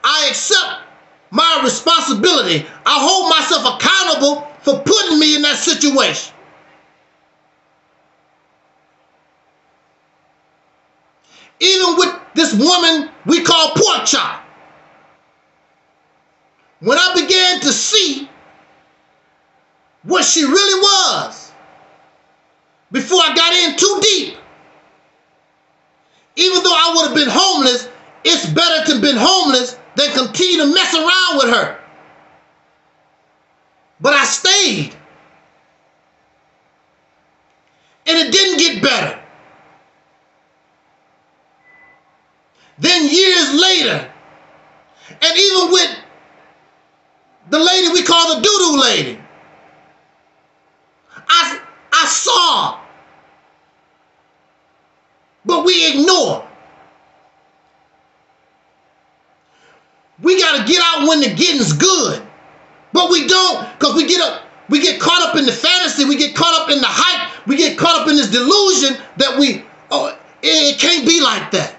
I accept my responsibility. I hold myself accountable for putting me in that situation. Even with this woman we call Pork Chop. When I began to see what she really was, before I got in too deep, even though I would have been homeless, it's better to have been homeless than continue to mess around with her. But I stayed. And it didn't get better. Then years later, and even with the lady we call the doo-doo lady, I saw, but we ignore. We got to get out when the getting's good, but we don't, because we get caught up in the fantasy, we get caught up in the hype, we get caught up in this delusion that it can't be like that.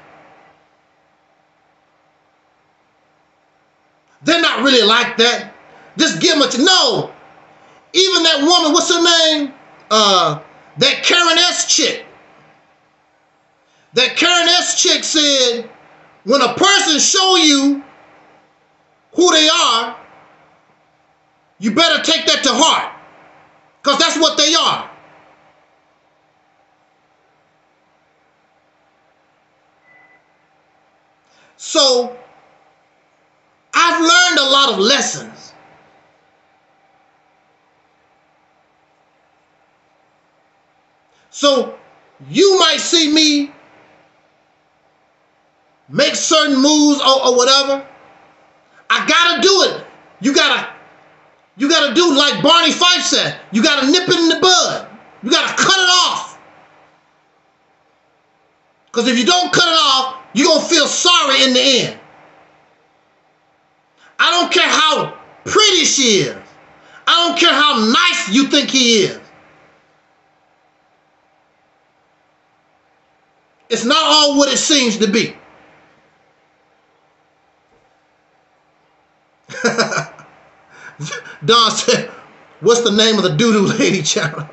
They're not really like that. Just give them no. Even that woman, what's her name? That Karen S chick. That Karen S chick said, when a person show you who they are, you better take that to heart, because that's what they are. So I've learned a lot of lessons. So you might see me make certain moves or whatever. I gotta do it. You gotta do like Barney Fife said. You gotta nip it in the bud. You gotta cut it off. Because if you don't cut it off, you're gonna feel sorry in the end. I don't care how pretty she is. I don't care how nice you think he is. It's not all what it seems to be. Don said, what's the name of the doo-doo lady channel?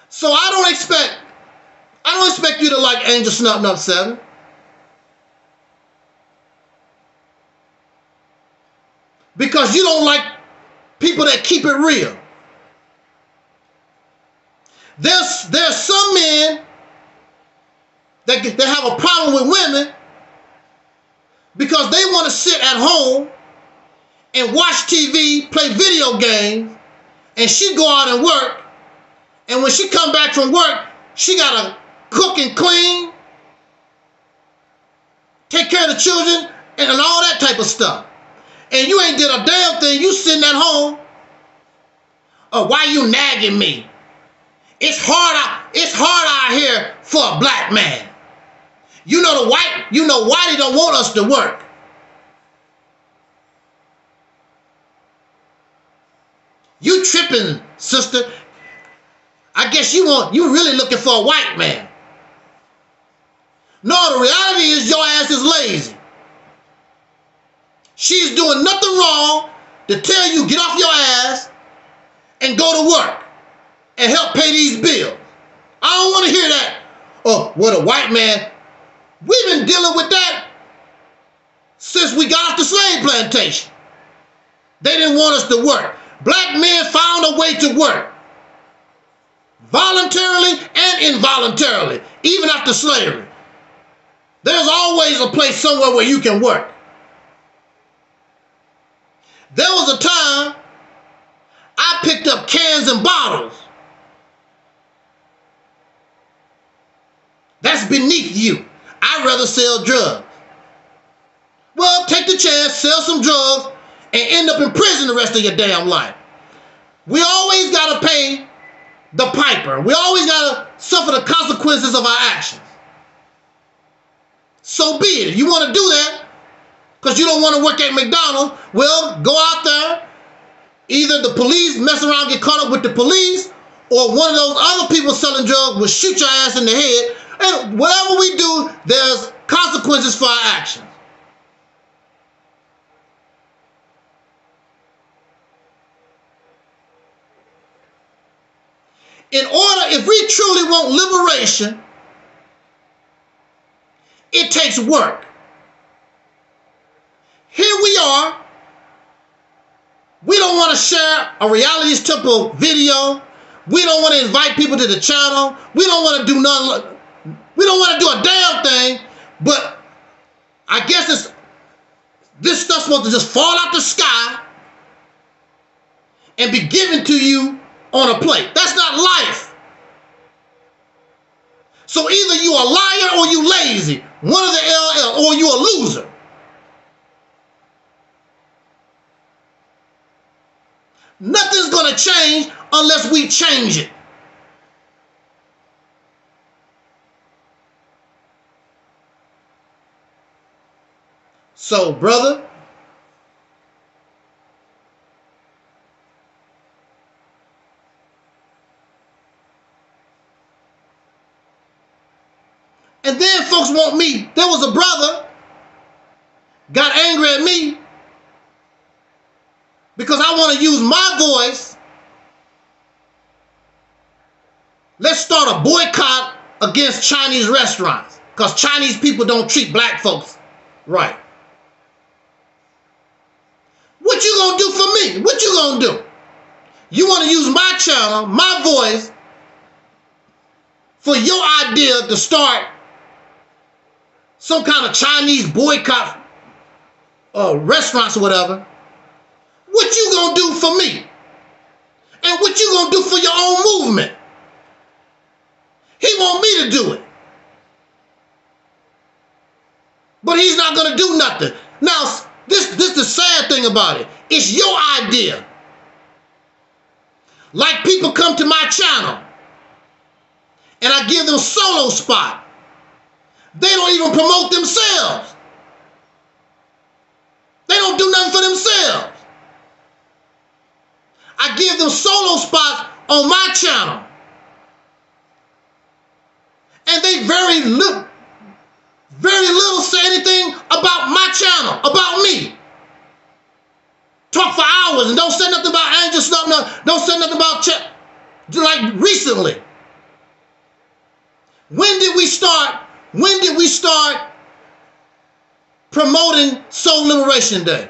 So I don't expect you to like Angelsnupnup7. Because you don't like people that keep it real. There's some men that have a problem with women because they want to sit at home and watch TV, play video games, and she go out and work, and when she come back from work, she gotta cook and clean, take care of the children, and all that type of stuff. And you ain't did a damn thing. You sitting at home. Oh, why you nagging me? It's hard out here for a black man. You know why they don't want us to work. You tripping, sister. I guess you really looking for a white man. No, the reality is your ass is lazy. She's doing nothing wrong to tell you get off your ass and go to work and help pay these bills. I don't want to hear that. Oh, what a white man. We've been dealing with that since we got off the slave plantation. They didn't want us to work. black men found a way to work, voluntarily and involuntarily, even after slavery. There's always a place somewhere where you can work. There was a time I picked up cans and bottles. That's beneath you. I'd rather sell drugs. Well, take the chance, sell some drugs, and end up in prison the rest of your damn life. We always got to pay the piper. We always got to suffer the consequences of our actions. So be it. If you want to do that because you don't want to work at McDonald's, well, go out there. Either the police mess around, get caught up with the police, or one of those other people selling drugs will shoot your ass in the head. And whatever we do, there's consequences for our actions. In order, if we truly want liberation, it takes work. Here we are. We don't want to share a RealitysTemple video. We don't want to invite people to the channel. We don't want to do nothing. We don't want to do a damn thing. But I guess this stuff's supposed to just fall out the sky and be given to you on a plate. That's not life. So either you a liar or you lazy. One of the LL, or you a loser. Nothing's going to change unless we change it. So, brother, and then folks want me. There was a brother got angry at me because I want to use my voice. Let's start a boycott against Chinese restaurants because Chinese people don't treat black folks right. What you gonna do for me? What you gonna do? You want to use my channel, my voice, for your idea to start some kind of Chinese boycott restaurants or whatever. What you gonna do for me? And what you gonna do for your own movement? He want me to do it. But he's not gonna do nothing. Now, this the sad thing about it. It's your idea. Like people come to my channel and I give them solo spot. They don't even promote themselves. They don't do nothing for themselves. I give them solo spots on my channel. And they very little say anything about my channel, about me. Talk for hours and don't say nothing about Angelsnupnup, don't say nothing about like recently. When did we start promoting Soul Liberation Day?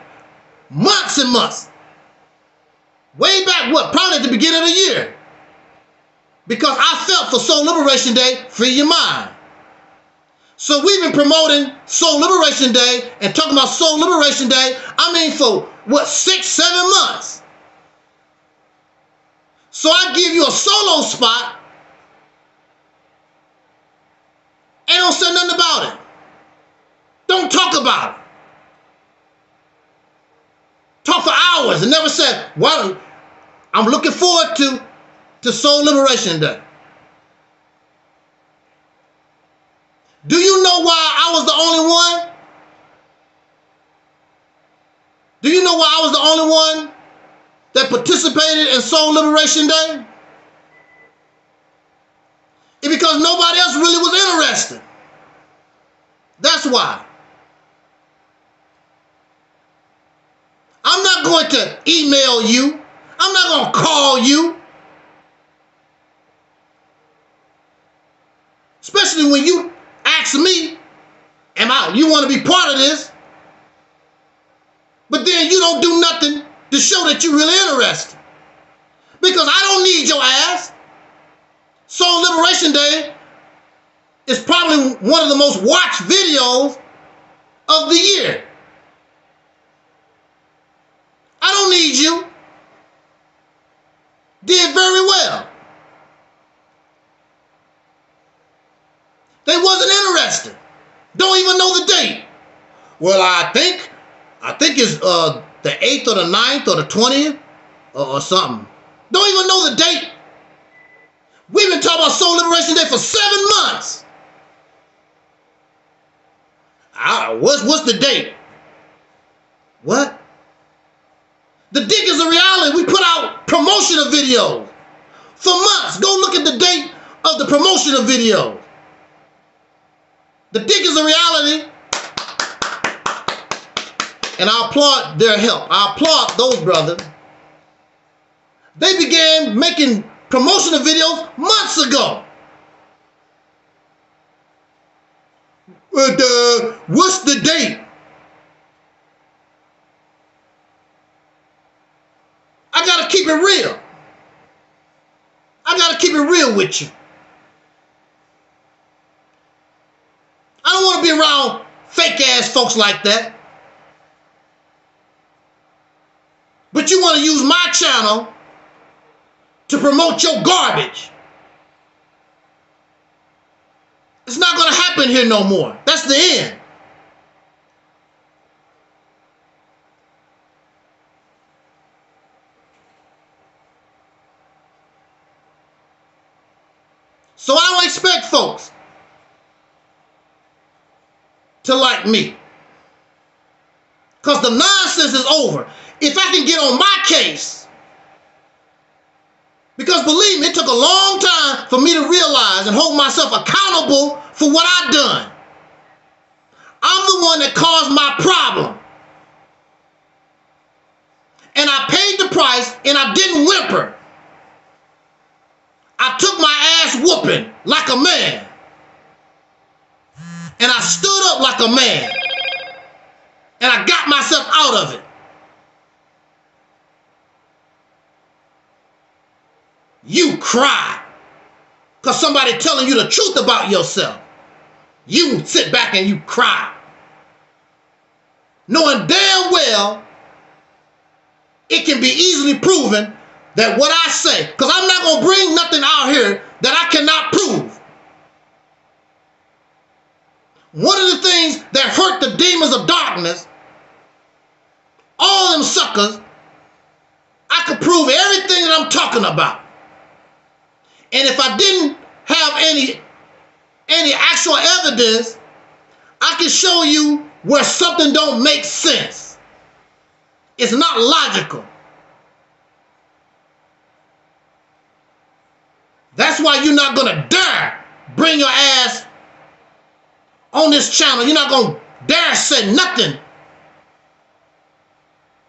Months and months. Way back, what? Probably at the beginning of the year. Because I felt for Soul Liberation Day, free your mind. So we've been promoting Soul Liberation Day and talking about Soul Liberation Day, I mean for, what, 6-7 months. So I give you a solo spot and don't say nothing about it. Don't talk about it. Talk for hours and never said, well, I'm looking forward to Soul Liberation Day. Do you know why I was the only one? Do you know why I was the only one that participated in Soul Liberation Day? It's because nobody else really was interested. That's why. I'm not going to email you. I'm not going to call you. Especially when you ask me, you want to be part of this? But then you don't do nothing to show that you're really interested. Because I don't need your ass. Soul Liberation Day is probably one of the most watched videos of the year. I don't need you. Did very well. They wasn't interested. Don't even know the date. Well, I think it's the 8th or the 9th or the 20th or something. Don't even know the date. We've been talking about Soul Liberation Day for 7 months. What's the date? What? The dick is a reality. We put out promotional videos for months. Go look at the date of the promotional video. The dick is a reality. And I applaud their help. I applaud those brothers. They began making promotional videos months ago. What's the date? I gotta keep it real. I gotta keep it real with you. I don't want to be around fake ass folks like that. But you want to use my channel to promote your garbage. It's not going to happen here no more. That's the end. So I don't expect folks to like me. Because the nonsense is over. If I can get on my case, because believe me, it took a long time for me to realize and hold myself accountable for what I've done. I'm the one that caused my problem. And I paid the price and I didn't whimper. I took my ass whooping like a man. And I stood up like a man. And I got myself out of it. You cry because somebody telling you the truth about yourself. You sit back and you cry, knowing damn well it can be easily proven that what I say, because I'm not going to bring nothing out here that I cannot prove. One of the things that hurt the demons of darkness, all them suckers, I could prove everything that I'm talking about. And if I didn't have any actual evidence, I can show you where something don't make sense. It's not logical. That's why you're not gonna dare bring your ass on this channel. You're not gonna dare say nothing.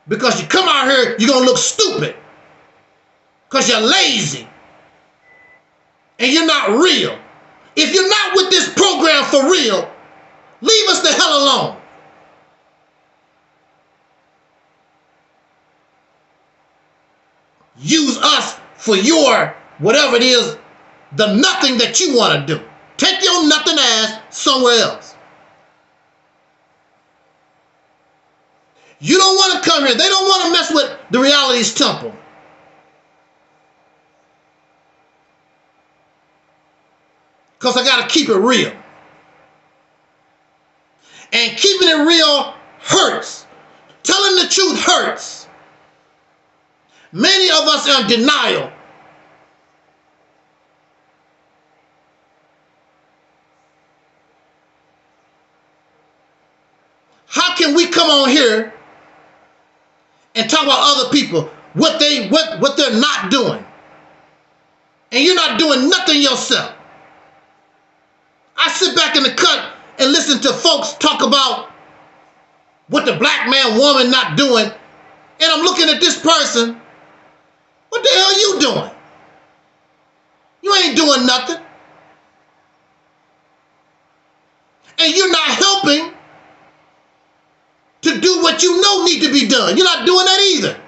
Because you come out here, you're gonna look stupid. Because you're lazy. And you're not real. If you're not with this program for real, leave us the hell alone. Use us for your, whatever it is, the nothing that you want to do. Take your nothing ass somewhere else. You don't want to come here. They don't want to mess with the Realities Temple. Because I got to keep it real. And keeping it real hurts. Telling the truth hurts. Many of us are in denial. How can we come on here and talk about other people, what they're not doing? And you're not doing nothing yourself. I sit back in the cut and listen to folks talk about what the black man, woman not doing. And I'm looking at this person. What the hell are you doing? You ain't doing nothing. And you're not helping to do what you know need to be done. You're not doing that either.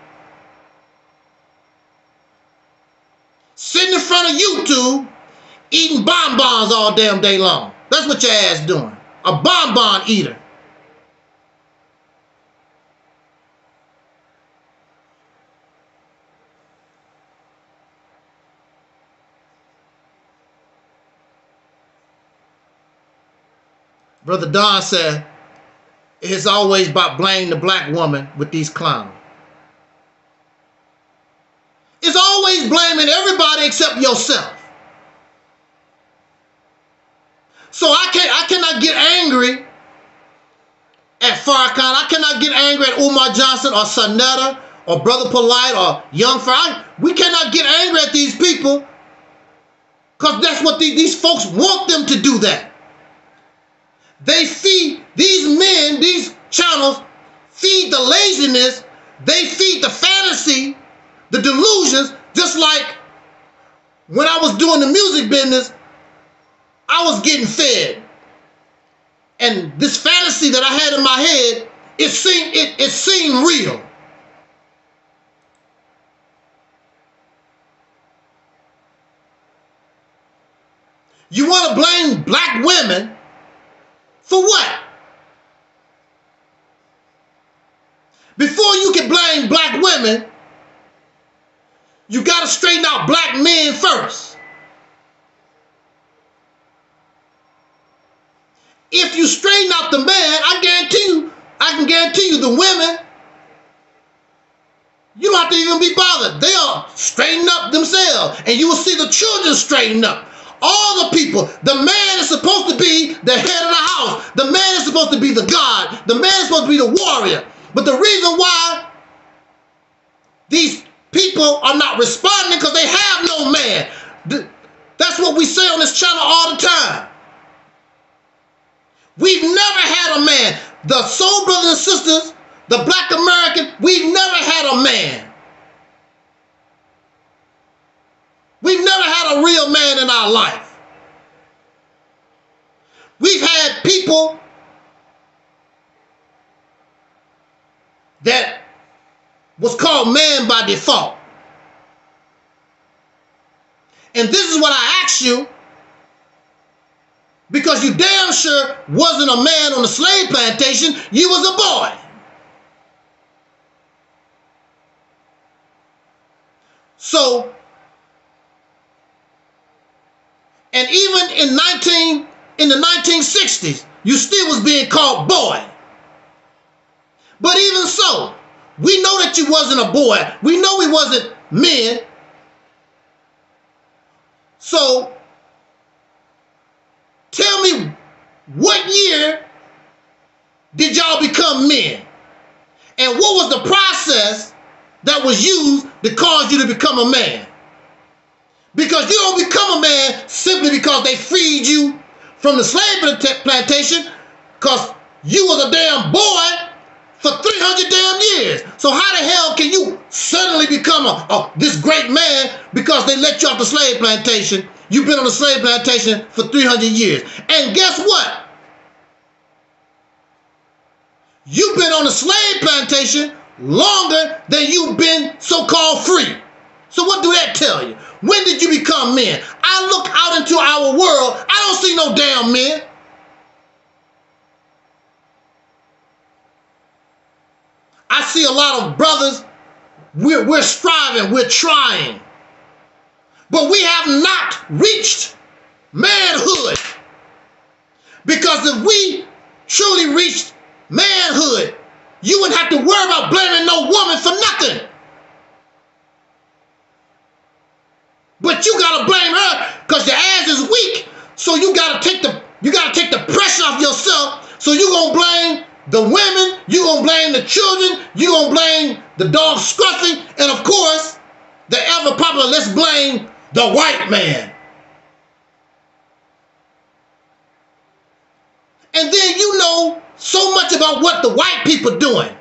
front of YouTube eating bonbons all damn day long. That's what your ass doing. A bonbon eater. Brother Don said, it's always about blaming the black woman with these clowns. It's always blaming everybody except yourself. So I cannot get angry at Farrakhan. I cannot get angry at Umar Johnson or Sonetta or Brother Polite or Young Farrakhan. We cannot get angry at these people because that's what these folks want them to do that. They feed these men, these channels, feed the laziness, they feed the fantasy, the delusions, just like when I was doing the music business, I was getting fed. And this fantasy that I had in my head, it seemed real. You want to blame black women for what? Before you can blame black women, you got to straighten out black men first. If you straighten out the man, I can guarantee you the women, you don't have to even be bothered. They'll straighten up themselves, and you will see the children straighten up. All the people, the man is supposed to be the head of the house. The man is supposed to be the God. The man is supposed to be the warrior. But the reason why these people are not responding because they have no man. That's what we say on this channel all the time. We've never had a man. The soul brothers and sisters, the black American, we've never had a man. We've never had a real man in our life. We've had people that was called man by default. And this is what I ask you, because you damn sure wasn't a man on the slave plantation, you was a boy. So, and even in the 1960s, you still was being called boy. But even so, we know that you wasn't a boy. We know we wasn't men. So, tell me, what year did y'all become men? And what was the process that was used to cause you to become a man? Because you don't become a man simply because they freed you from the slave plantation, because you was a damn boy for 300 damn years. So how the hell can you suddenly become this great man because they let you off the slave plantation? You've been on the slave plantation for 300 years. And guess what? You've been on the slave plantation longer than you've been so-called free. So what do that tell you? When did you become men? I look out into our world, I don't see no damn men. I see a lot of brothers, we're striving, we're trying. But we have not reached manhood. Because if we truly reached manhood, you wouldn't have to worry about blaming no woman for nothing. But you gotta blame her because your ass is weak. So you gotta take the pressure off yourself. So you gonna blame the women, you gonna blame the children, you gonna blame the dog Scruffy, and of course, the ever popular, let's blame the white man. And then you know so much about what the white people doing.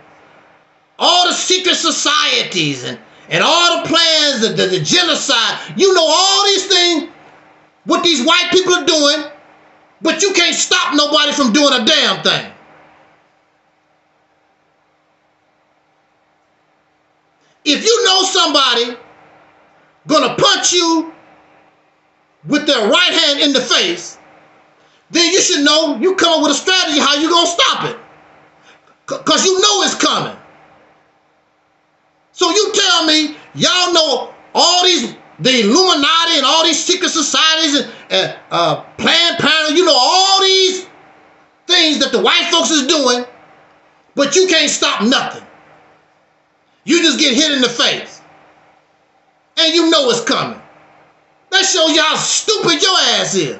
All the secret societies and all the plans, the genocide. You know all these things, what these white people are doing, but you can't stop nobody from doing a damn thing. If you know somebody gonna punch you with their right hand in the face, then you should know you come up with a strategy how you gonna stop it. Because you know it's coming. So you tell me, y'all know all these, the Illuminati and all these secret societies and Planned Parenthood, you know all these things that the white folks is doing, but you can't stop nothing. You just get hit in the face. And you know it's coming. That shows you how stupid your ass is.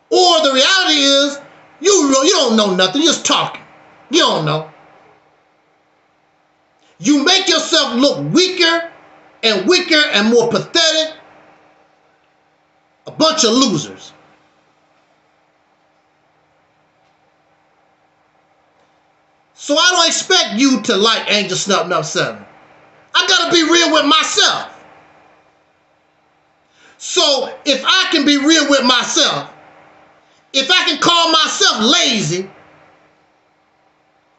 Or the reality is, you don't know nothing, you're just talking. You don't know. You make yourself look weaker and more pathetic. A bunch of losers. So I don't expect you to like Angelsnupnup7. I gotta be real with myself. So if I can be real with myself, if I can call myself lazy,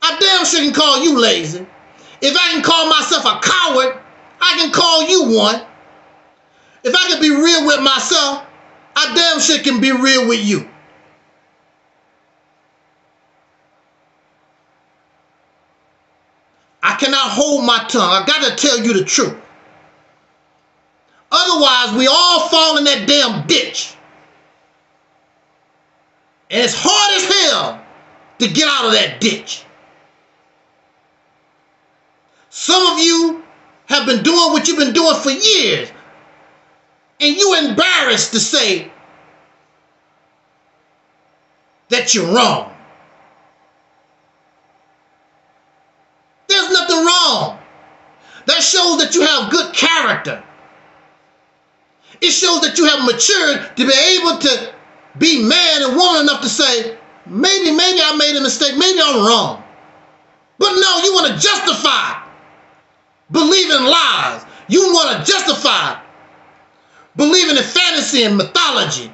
I damn sure can call you lazy. If I can call myself a coward, I can call you one. If I can be real with myself, I damn sure can be real with you. I cannot hold my tongue. I got to tell you the truth. Otherwise, we all fall in that damn ditch. And it's hard as hell to get out of that ditch. Some of you have been doing what you've been doing for years. And you're embarrassed to say that you're wrong. There's nothing wrong. That shows that you have good character. It shows that you have matured to be able to be man and woman enough to say, maybe I made a mistake, maybe I'm wrong. But no, you want to justify believing lies. You want to justify believing in fantasy and mythology.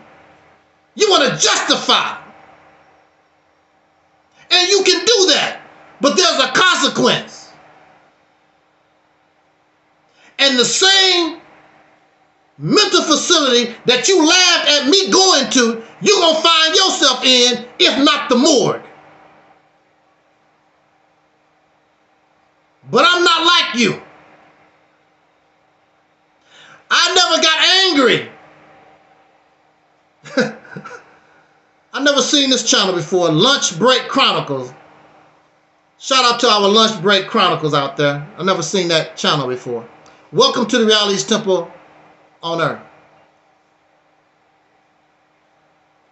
You want to justify. And you can do that. But there's a consequence. And the same mental facility that you laughed at me going to, you're going to find yourself in, if not the morgue. But I'm not like you. I never got angry. I never seen this channel before, Lunch Break Chronicles. Shout out to our Lunch Break Chronicles out there. I've never seen that channel before. Welcome to the RealitysTemple OnEarth.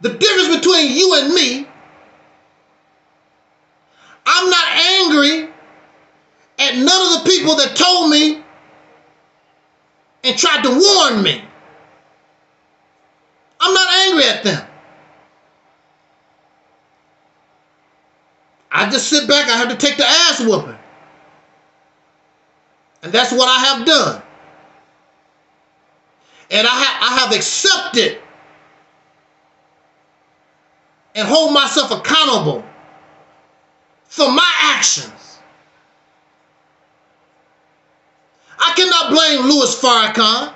The difference between you and me, I'm not angry at none of the people that told me and tried to warn me. I'm not angry at them. I just sit back, I have to take the ass whooping. And that's what I have done. And I have accepted and hold myself accountable for my actions. I cannot blame Louis Farrakhan.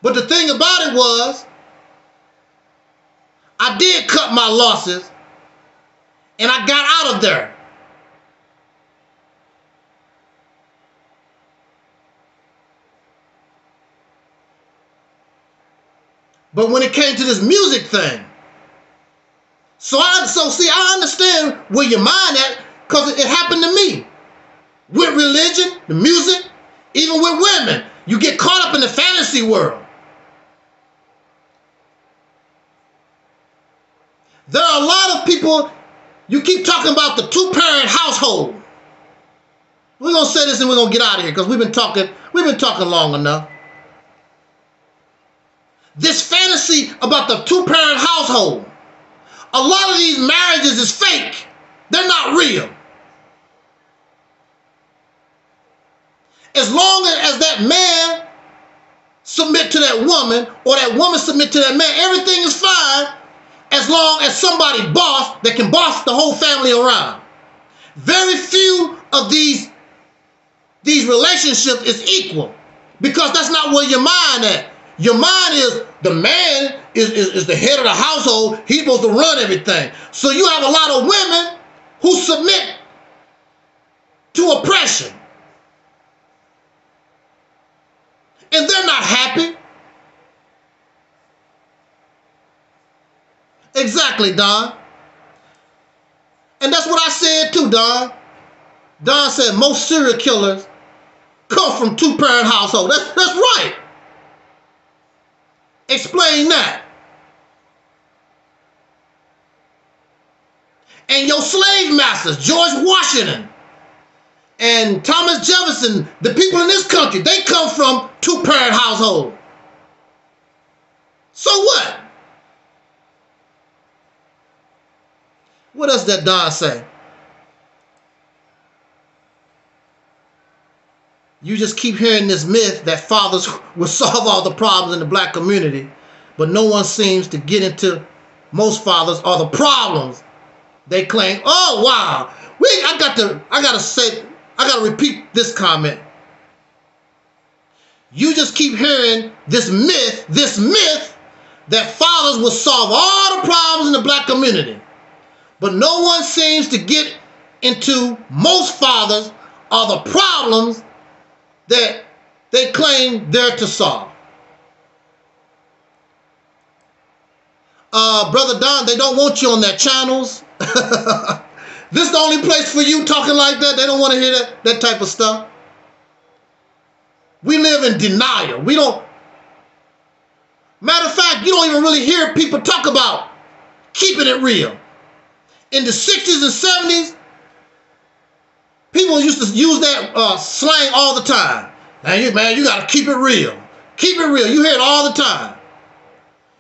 But the thing about it was, I did cut my losses and I got out of there. But when it came to this music thing, see, I understand where your mind at, because it happened to me. With religion, the music, even with women, you get caught up in the fantasy world. There are a lot of people, you keep talking about the two-parent household. We're going to say this and we're going to get out of here because we've been talking long enough. This fantasy about the two-parent household, a lot of these marriages is fake. They're not real. As long as that man submit to that woman or that woman submit to that man, everything is fine as long as somebody boss that can boss the whole family around. Very few of these relationships is equal. Because that's not where your mind at. Your mind is the man is the head of the household. He's supposed to run everything. So you have a lot of women who submit to oppression. And they're not happy. Exactly, Don. And that's what I said too, Don. Don said most serial killers come from two-parent households. That's right. Explain that. And your slave masters, George Washington and Thomas Jefferson, the people in this country, they come from two-parent households. So what? What else did Don say? You just keep hearing this myth that fathers will solve all the problems in the black community, but no one seems to get into most fathers are the problems they claim. Oh wow. I gotta repeat this comment. You just keep hearing this myth that fathers will solve all the problems in the black community, but no one seems to get into most fathers are the problems that they claim they're to solve. Brother Don, they don't want you on their channels. This is the only place for you talking like that. They don't want to hear that type of stuff. We live in denial. We don't. Matter of fact, you don't even really hear people talk about keeping it real. In the 60s and 70s, people used to use that slang all the time. Man, you got to keep it real. Keep it real. You hear it all the time.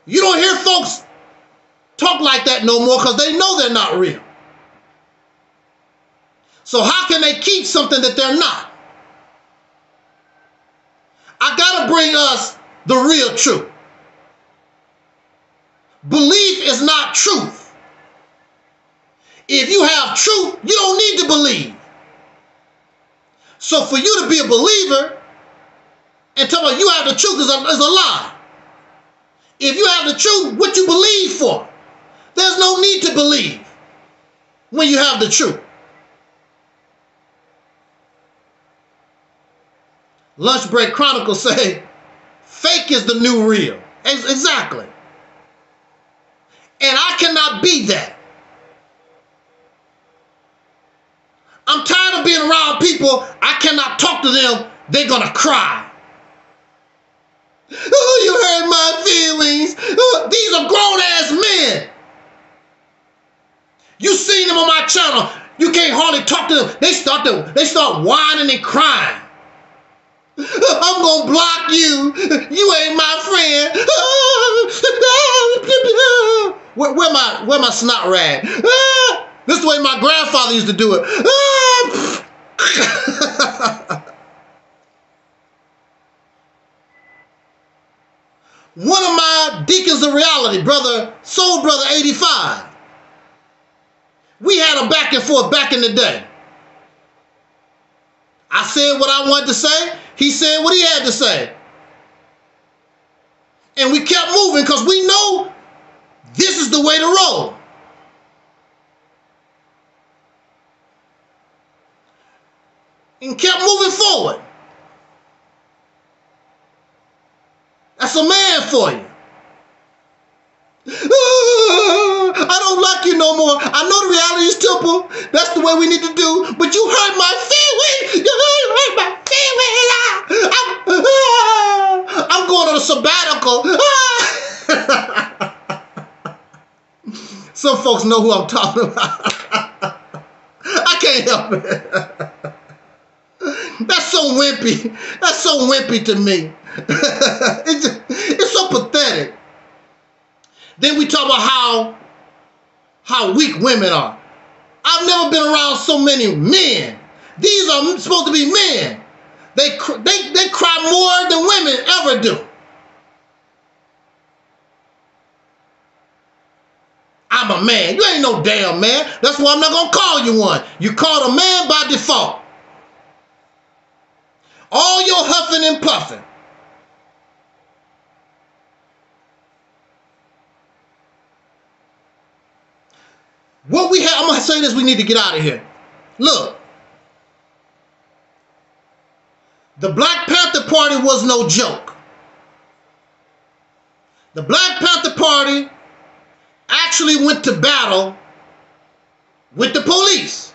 You don't hear folks talk like that no more because they know they're not real. So how can they keep something that they're not? I got to bring us the real truth. Belief is not truth. If you have truth, you don't need to believe. So for you to be a believer and tell me you have the truth is a lie. If you have the truth, what you believe for? There's no need to believe when you have the truth. Lunch Break Chronicles say, fake is the new real. Exactly. And I cannot be that. I'm tired of being around people, I cannot talk to them, they're gonna cry. Oh, you hurt my feelings. Oh, these are grown-ass men. You seen them on my channel, you can't hardly talk to them. They start whining and crying. I'm gonna block you. You ain't my friend. Where my snot rag? This is the way my grandfather used to do it. One of my deacons of reality, Soul Brother 85. We had a back and forth back in the day. I said what I wanted to say. He said what he had to say. And we kept moving because we know this is the way to roll. And kept moving forward. That's a man for you. I don't like you no more. I know the RealitysTemple. That's the way we need to do. But you hurt my feelings. You hurt my feelings. I'm going on a sabbatical. Some folks know who I'm talking about. I can't help it. That's so wimpy. That's so wimpy to me. It's so pathetic. Then we talk about how weak women are. I've never been around so many men. These are supposed to be men. They cry more than women ever do. I'm a man. You ain't no damn man. That's why I'm not going to call you one. You called a man by default. All your huffing and puffing. what we have, I'm going to say this, we need to get out of here. Look, the Black Panther Party was no joke. The Black Panther Party actually went to battle with the police.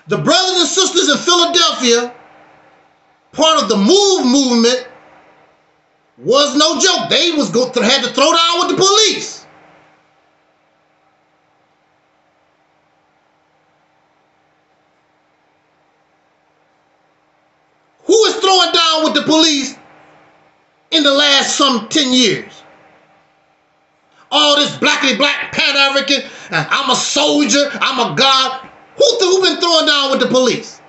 The brothers and sisters in Philadelphia, part of the MOVE movement, was no joke. They had to throw down with the police. Who is throwing down with the police in the last some 10 years? All this blackity black, Pan-African, I'm a soldier, I'm a god. Who been throwing down with the police?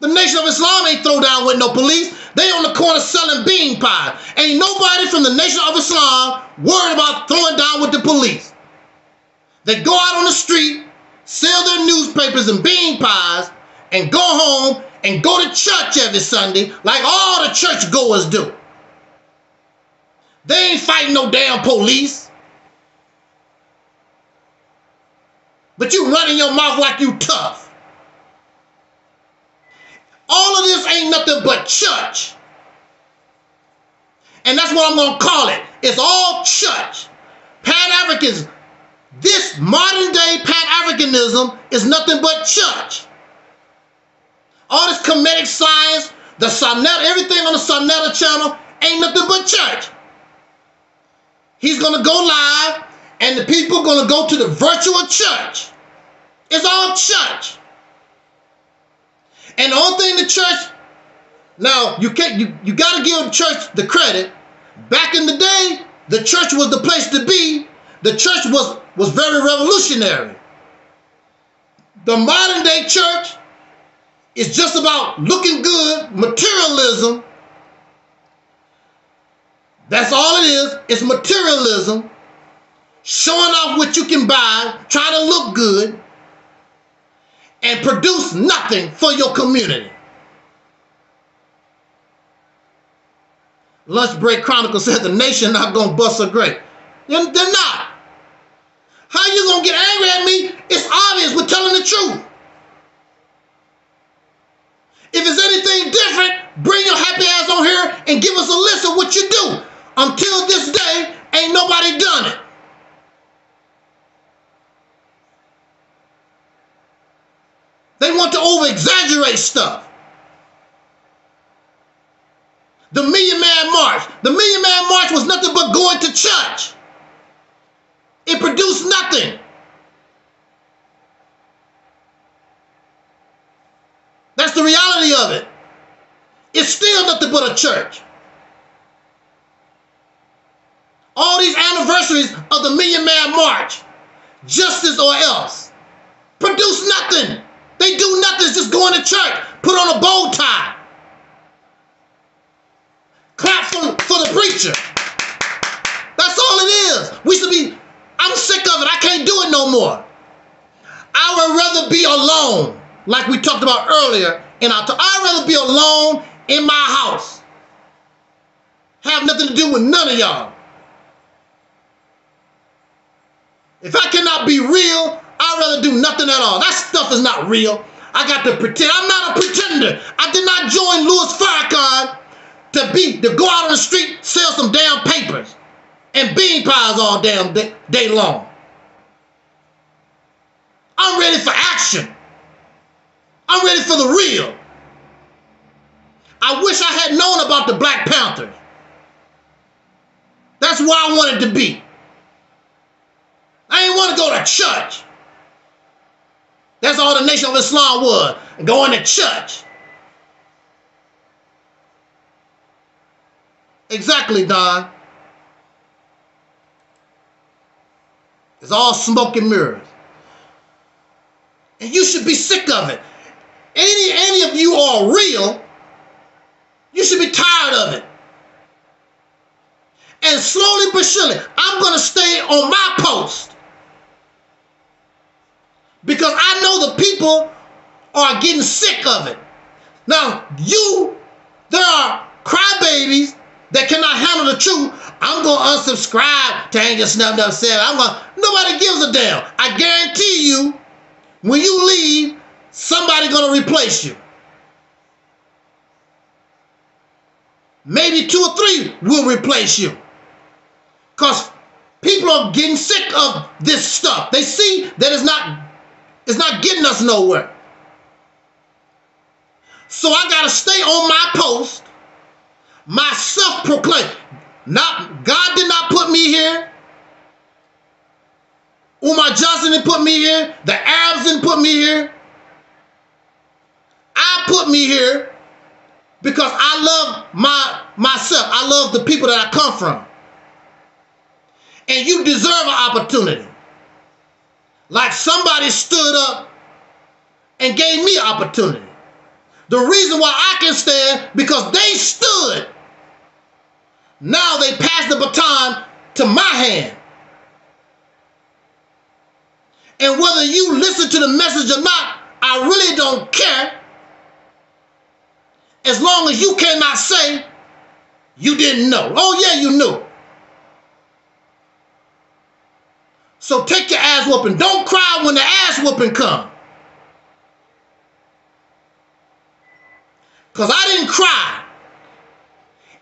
The Nation of Islam ain't throw down with no police. They on the corner selling bean pies. Ain't nobody from the Nation of Islam worried about throwing down with the police. They go out on the street, sell their newspapers and bean pies, and go home and go to church every Sunday like all the church goers do. They ain't fighting no damn police. But you running your mouth like you tough. All of this ain't nothing but church. And that's what I'm going to call it. It's all church. Pan-Africans, this modern day Pan-Africanism is nothing but church. All this comedic science, the Sonetta, everything on the Sonetta channel ain't nothing but church. He's going to go live and the people are going to go to the virtual church. It's all church. And the only thing the church, now you got to give the church the credit. Back in the day, the church was the place to be. The church was very revolutionary. The modern day church is just about looking good, materialism. That's all it is. It's materialism. Showing off what you can buy, trying to look good, and produce nothing for your community. Lunch Break Chronicle said the nation not going to bust a grape. They're not. How you going to get angry at me? It's obvious we're telling the truth. If it's anything different, bring your happy ass on here and give us a list of what you do. Until this day, ain't nobody done it. They want to over-exaggerate stuff. The Million Man March. The Million Man March was nothing but going to church. It produced nothing. That's the reality of it. It's still nothing but a church. All these anniversaries of the Million Man March, justice or else, produce nothing. They do nothing, it's just going to church, put on a bow tie, clap for the preacher. That's all it is. I'm sick of it. I can't do it no more. I would rather be alone, like we talked about earlier in our talk. I'd rather be alone in my house. Have nothing to do with none of y'all. If I cannot be real, I'd rather do nothing at all. That stuff is not real. I got to pretend. I'm not a pretender. I did not join Louis Farrakhan to go out on the street, sell some damn papers and bean pies all damn day long. I'm ready for action. I'm ready for the real. I wish I had known about the Black Panthers. That's where I wanted to be. I didn't want to go to church. That's all the Nation of Islam was, going to church. Exactly, Don. It's all smoke and mirrors. And you should be sick of it. Any of you are real, you should be tired of it. And slowly but surely, I'm going to stay on my post. Because I know the people are getting sick of it. Now, there are crybabies that cannot handle the truth. I'm going to unsubscribe to Angelsnupnup7. Nobody gives a damn. I guarantee you, when you leave, somebody's going to replace you. Maybe 2 or 3 will replace you. Because people are getting sick of this stuff. They see that it's not getting us nowhere. So I got to stay on my post, my self-proclaimed. God did not put me here. Umar Johnson didn't put me here. The Arabs didn't put me here. I put me here because I love myself. I love the people that I come from. And you deserve an opportunity. Like somebody stood up and gave me an opportunity. The reason why I can stand, because they stood. Now they pass the baton to my hand. And whether you listen to the message or not, I really don't care. As long as you cannot say you didn't know. Oh yeah, you knew. So take your ass whooping. Don't cry when the ass whooping comes. Because I didn't cry.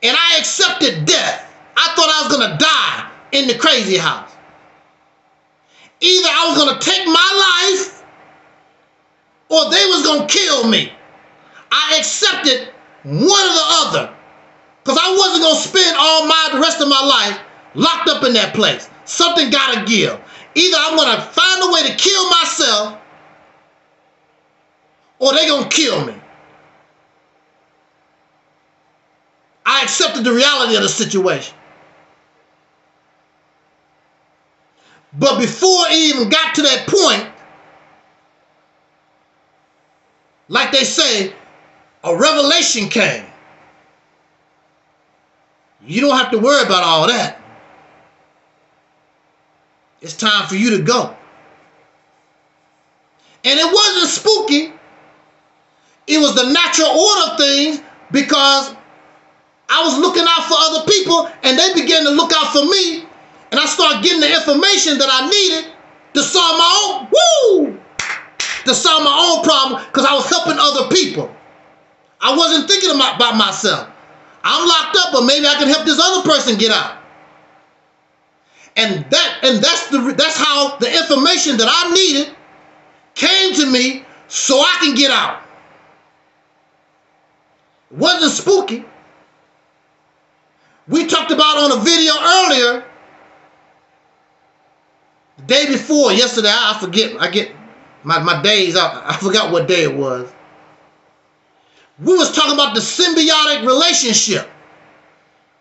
And I accepted death. I thought I was going to die in the crazy house. Either I was going to take my life or they was going to kill me. I accepted one or the other. Because I wasn't going to spend the rest of my life locked up in that place. Something got to give. Either I'm going to find a way to kill myself or they're going to kill me. I accepted the reality of the situation. But before it even got to that point, like they say, a revelation came. You don't have to worry about all that. It's time for you to go. And it wasn't spooky. It was the natural order of things, because I was looking out for other people and they began to look out for me, and I started getting the information that I needed to solve my own problem, because I was helping other people. I wasn't thinking about myself. I'm locked up, but maybe I can help this other person get out. And that's how the information that I needed came to me so I can get out. It wasn't spooky. We talked about on a video earlier, the day before, yesterday, I forget, I get my days out, I forgot what day it was. We was talking about the symbiotic relationship.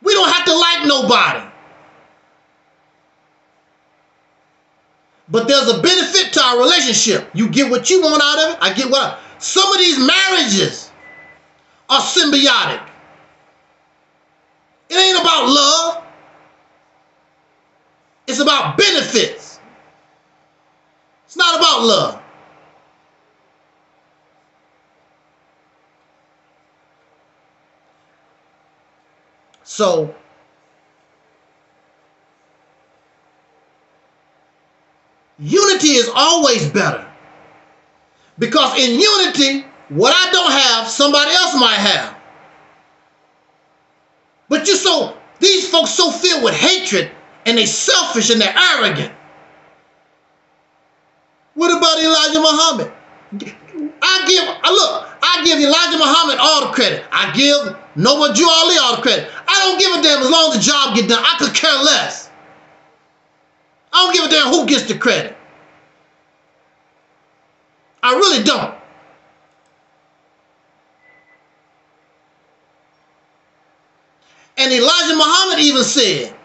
We don't have to like nobody. But there's a benefit to our relationship. You get what you want out of it, I get what some of these marriages are symbiotic. It ain't about love. It's about benefits. It's not about love. So, unity is always better. Because in unity, what I don't have, somebody else might have. But these folks so filled with hatred, and they selfish and they're arrogant. What about Elijah Muhammad? I give Elijah Muhammad all the credit. I give Noble Jew Ali all the credit. I don't give a damn as long as the job gets done. I could care less. I don't give a damn who gets the credit. I really don't. And Elijah Muhammad even said,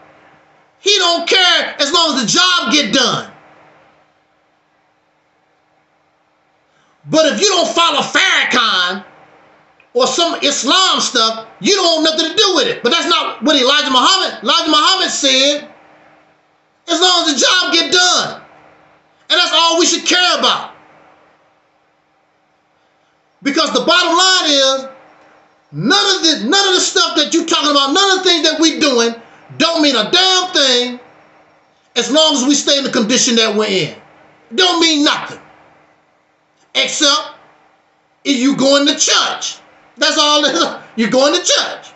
he don't care as long as the job get done. But if you don't follow Farrakhan or some Islam stuff, you don't want nothing to do with it. But that's not what Elijah Muhammad said, as long as the job get done. And that's all we should care about. Because the bottom line is, none of the stuff that you're talking about, none of the things that we're doing don't mean a damn thing as long as we stay in the condition that we're in. Don't mean nothing. Except if you going to church. That's all it is. You're going to church.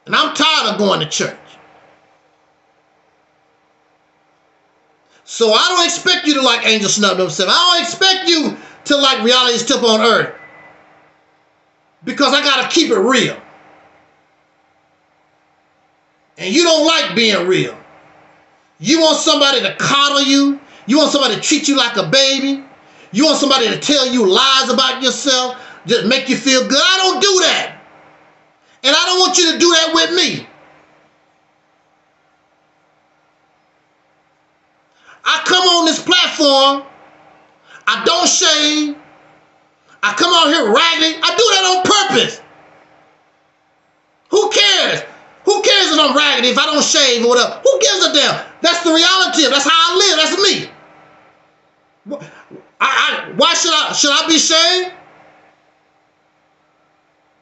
And I'm tired of going to church. So I don't expect you to like Angelsnupnup7. I don't expect you to like RealitysTemple OnEarth. Because I got to keep it real. And you don't like being real. You want somebody to coddle you. You want somebody to treat you like a baby. You want somebody to tell you lies about yourself, just make you feel good. I don't do that. And I don't want you to do that with me. I come on this platform. I don't shave. I come out here raggedy. I do that on purpose. Who cares? Who cares if I'm raggedy, if I don't shave or whatever? Who gives a damn? That's the reality of it. That's how I live. That's me. Why should I be shaved?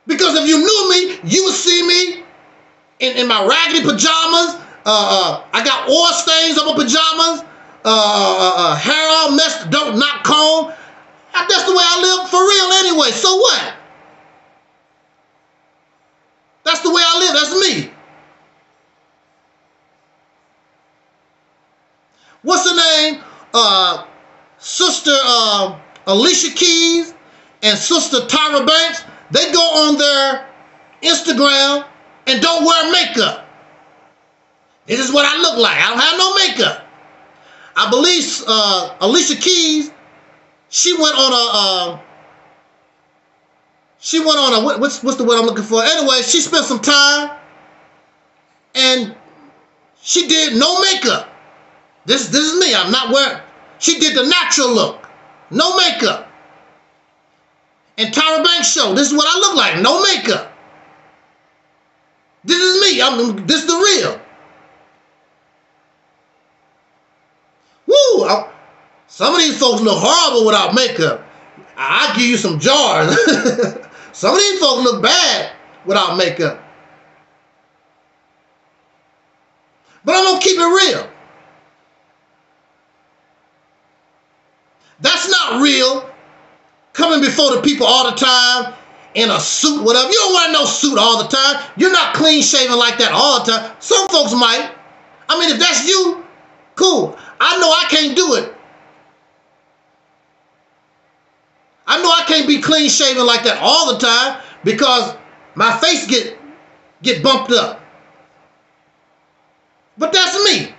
Because if you knew me, you would see me in my raggedy pajamas. I got oil stains on my pajamas. Hair all messed, not combed. That's the way I live for real anyway. So what? That's the way I live. That's me. What's her name? Sister Alicia Keys and Sister Tyra Banks. They go on their Instagram and don't wear makeup. This is what I look like. I don't have no makeup. I believe Alicia Keys, she went on a what's the word I'm looking for? Anyway, she spent some time and she did no makeup. This is me. I'm not wearing. She did the natural look, no makeup. And Tyra Banks show. This is what I look like, no makeup. This is me. This is the real. Woo! Some of these folks look horrible without makeup. I'll give you some jars. Some of these folks look bad without makeup. But I'm going to keep it real. That's not real. Coming before the people all the time in a suit, whatever. You don't wear no suit all the time. You're not clean shaven like that all the time. Some folks might. I mean, if that's you, cool. I know I can't do it. I know I can't be clean shaven like that all the time because my face get bumped up. But that's me.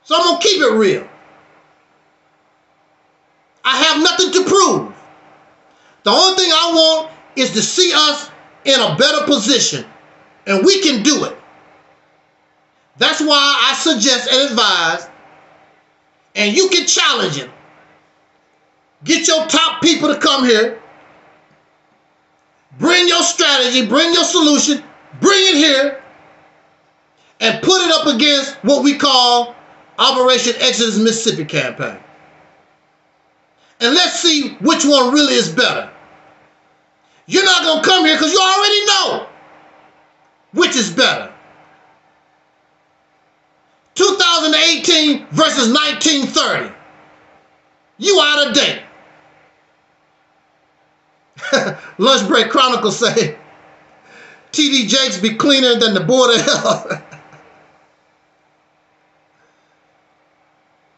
So I'm going to keep it real. I have nothing to prove. The only thing I want is to see us in a better position. And we can do it. That's why I suggest and advise, and you can challenge it. Get your top people to come here. Bring your strategy, bring your solution, bring it here, and put it up against what we call Operation Exodus Mississippi campaign. And let's see which one really is better. You're not going to come here because you already know which is better. 2018 versus 1930. You out of date. Lunch Break Chronicles say, TD Jakes be cleaner than the Board of Health.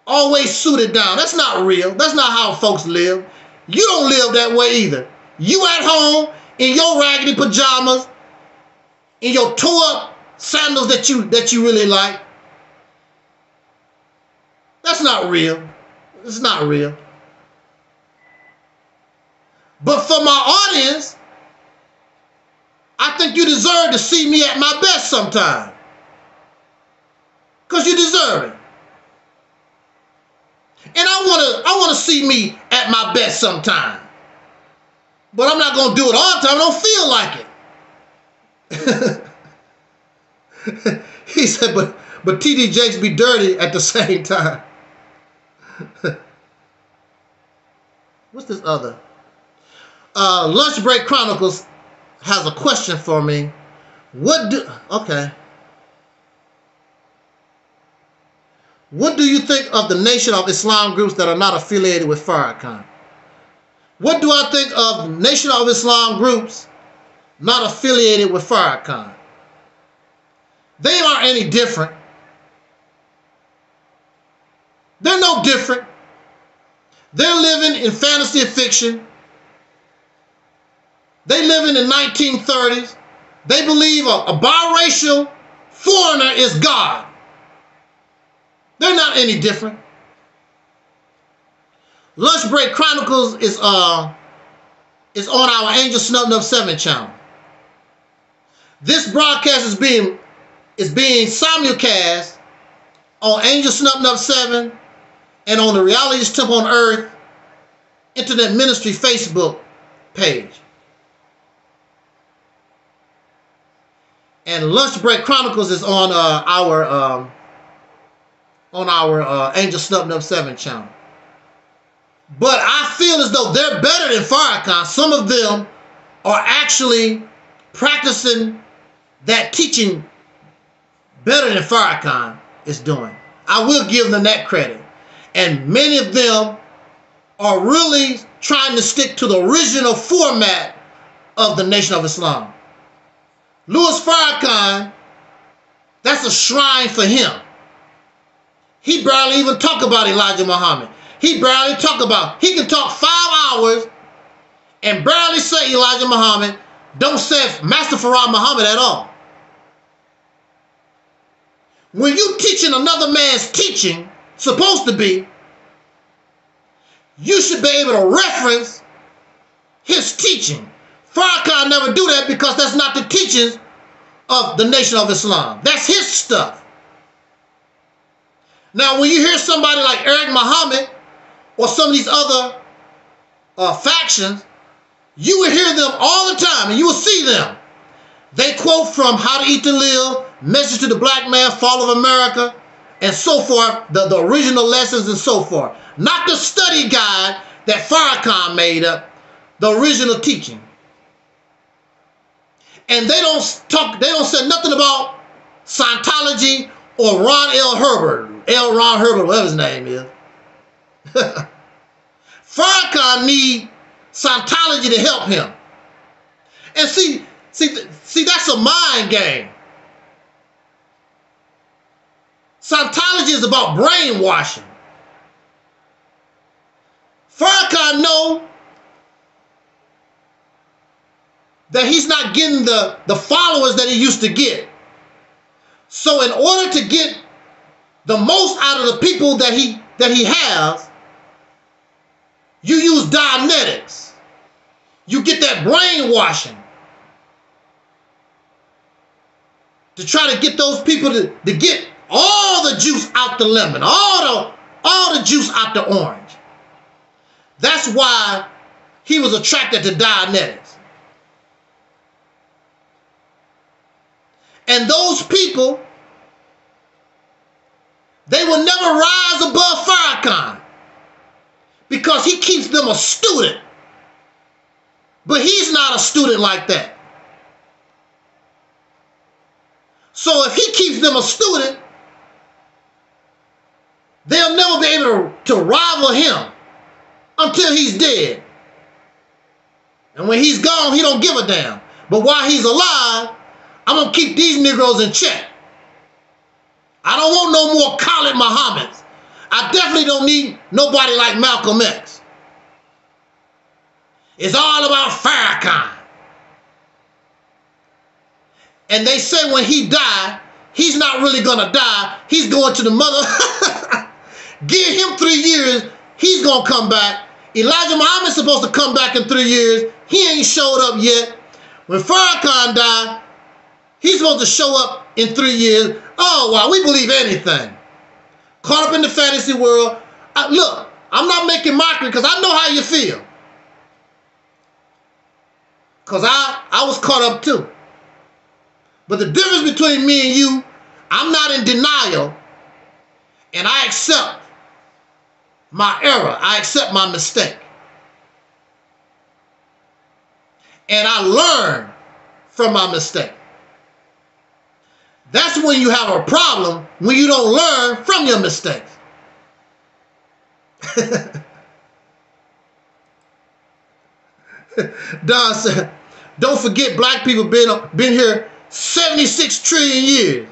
Always suited down. That's not real. That's not how folks live. You don't live that way either. You at home in your raggedy pajamas, in your tore up sandals that you really like. That's not real. It's not real. But for my audience, I think you deserve to see me at my best sometime. Because you deserve it. And I want to see me at my best sometime. But I'm not going to do it all the time. I don't feel like it. He said, but TD Jakes be dirty at the same time. What's this other? Lunch Break Chronicles has a question for me. Okay. What do you think of the Nation of Islam groups that are not affiliated with Farrakhan? What do I think of Nation of Islam groups not affiliated with Farrakhan? They aren't any different. They're no different. They're living in fantasy and fiction. They live in the 1930s. They believe a biracial foreigner is God. They're not any different. Lunch Break Chronicles is on our Angelsnupnup7 channel. This broadcast is being simulcast on Angelsnupnup7 and on the RealitysTemple OnEarth Internet Ministry Facebook page. And Lunch Break Chronicles is on our Angelsnupnup7 channel. But I feel as though they're better than Farrakhan. Some of them are actually practicing that teaching better than Farrakhan is doing. I will give them that credit. And many of them are really trying to stick to the original format of the Nation of Islam. Louis Farrakhan, that's a shrine for him. He barely even talk about Elijah Muhammad. He barely talk about, he can talk 5 hours and barely say Elijah Muhammad, don't say Master Farad Muhammad at all. When you teaching another man's teaching, supposed to be, you should be able to reference his teaching. Farrakhan never do that because that's not the teachings of the Nation of Islam. That's his stuff. Now, when you hear somebody like Eric Muhammad or some of these other factions, you will hear them all the time and you will see them. They quote from How to Eat to Live, Message to the Black Man, Fall of America, and so forth, the original lessons and so forth. Not the study guide that Farrakhan made up, the original teaching. And they don't say nothing about Scientology or Ron Herbert, whatever his name is. Farrakhan need Scientology to help him. And see, that's a mind game. Scientology is about brainwashing. Farrakhan know that he's not getting the followers that he used to get. So in order to get the most out of the people that he has, you use Dianetics. You get that brainwashing to try to get those people to get all the juice out the lemon, all the juice out the orange. That's why he was attracted to Dianetics. And those people, they will never rise above Farrakhan because he keeps them a student. But he's not a student like that. So if he keeps them a student, they'll never be able to rival him until he's dead. And when he's gone, he don't give a damn. But while he's alive, I'm going to keep these Negroes in check. I don't want no more Khalid Muhammads. I definitely don't need nobody like Malcolm X. It's all about Farrakhan. And they say when he died, he's not really going to die. He's going to the mother. Give him 3 years, he's going to come back. Elijah Muhammad's supposed to come back in 3 years. He ain't showed up yet. When Farrakhan died, he's supposed to show up in 3 years. Oh, wow, we believe anything. Caught up in the fantasy world. Look, I'm not making mockery because I know how you feel. Because I was caught up too. But the difference between me and you, I'm not in denial. And I accept my error. I accept my mistake. And I learn from my mistake. That's when you have a problem, when you don't learn from your mistakes. Don said, don't forget black people been here 76 trillion years.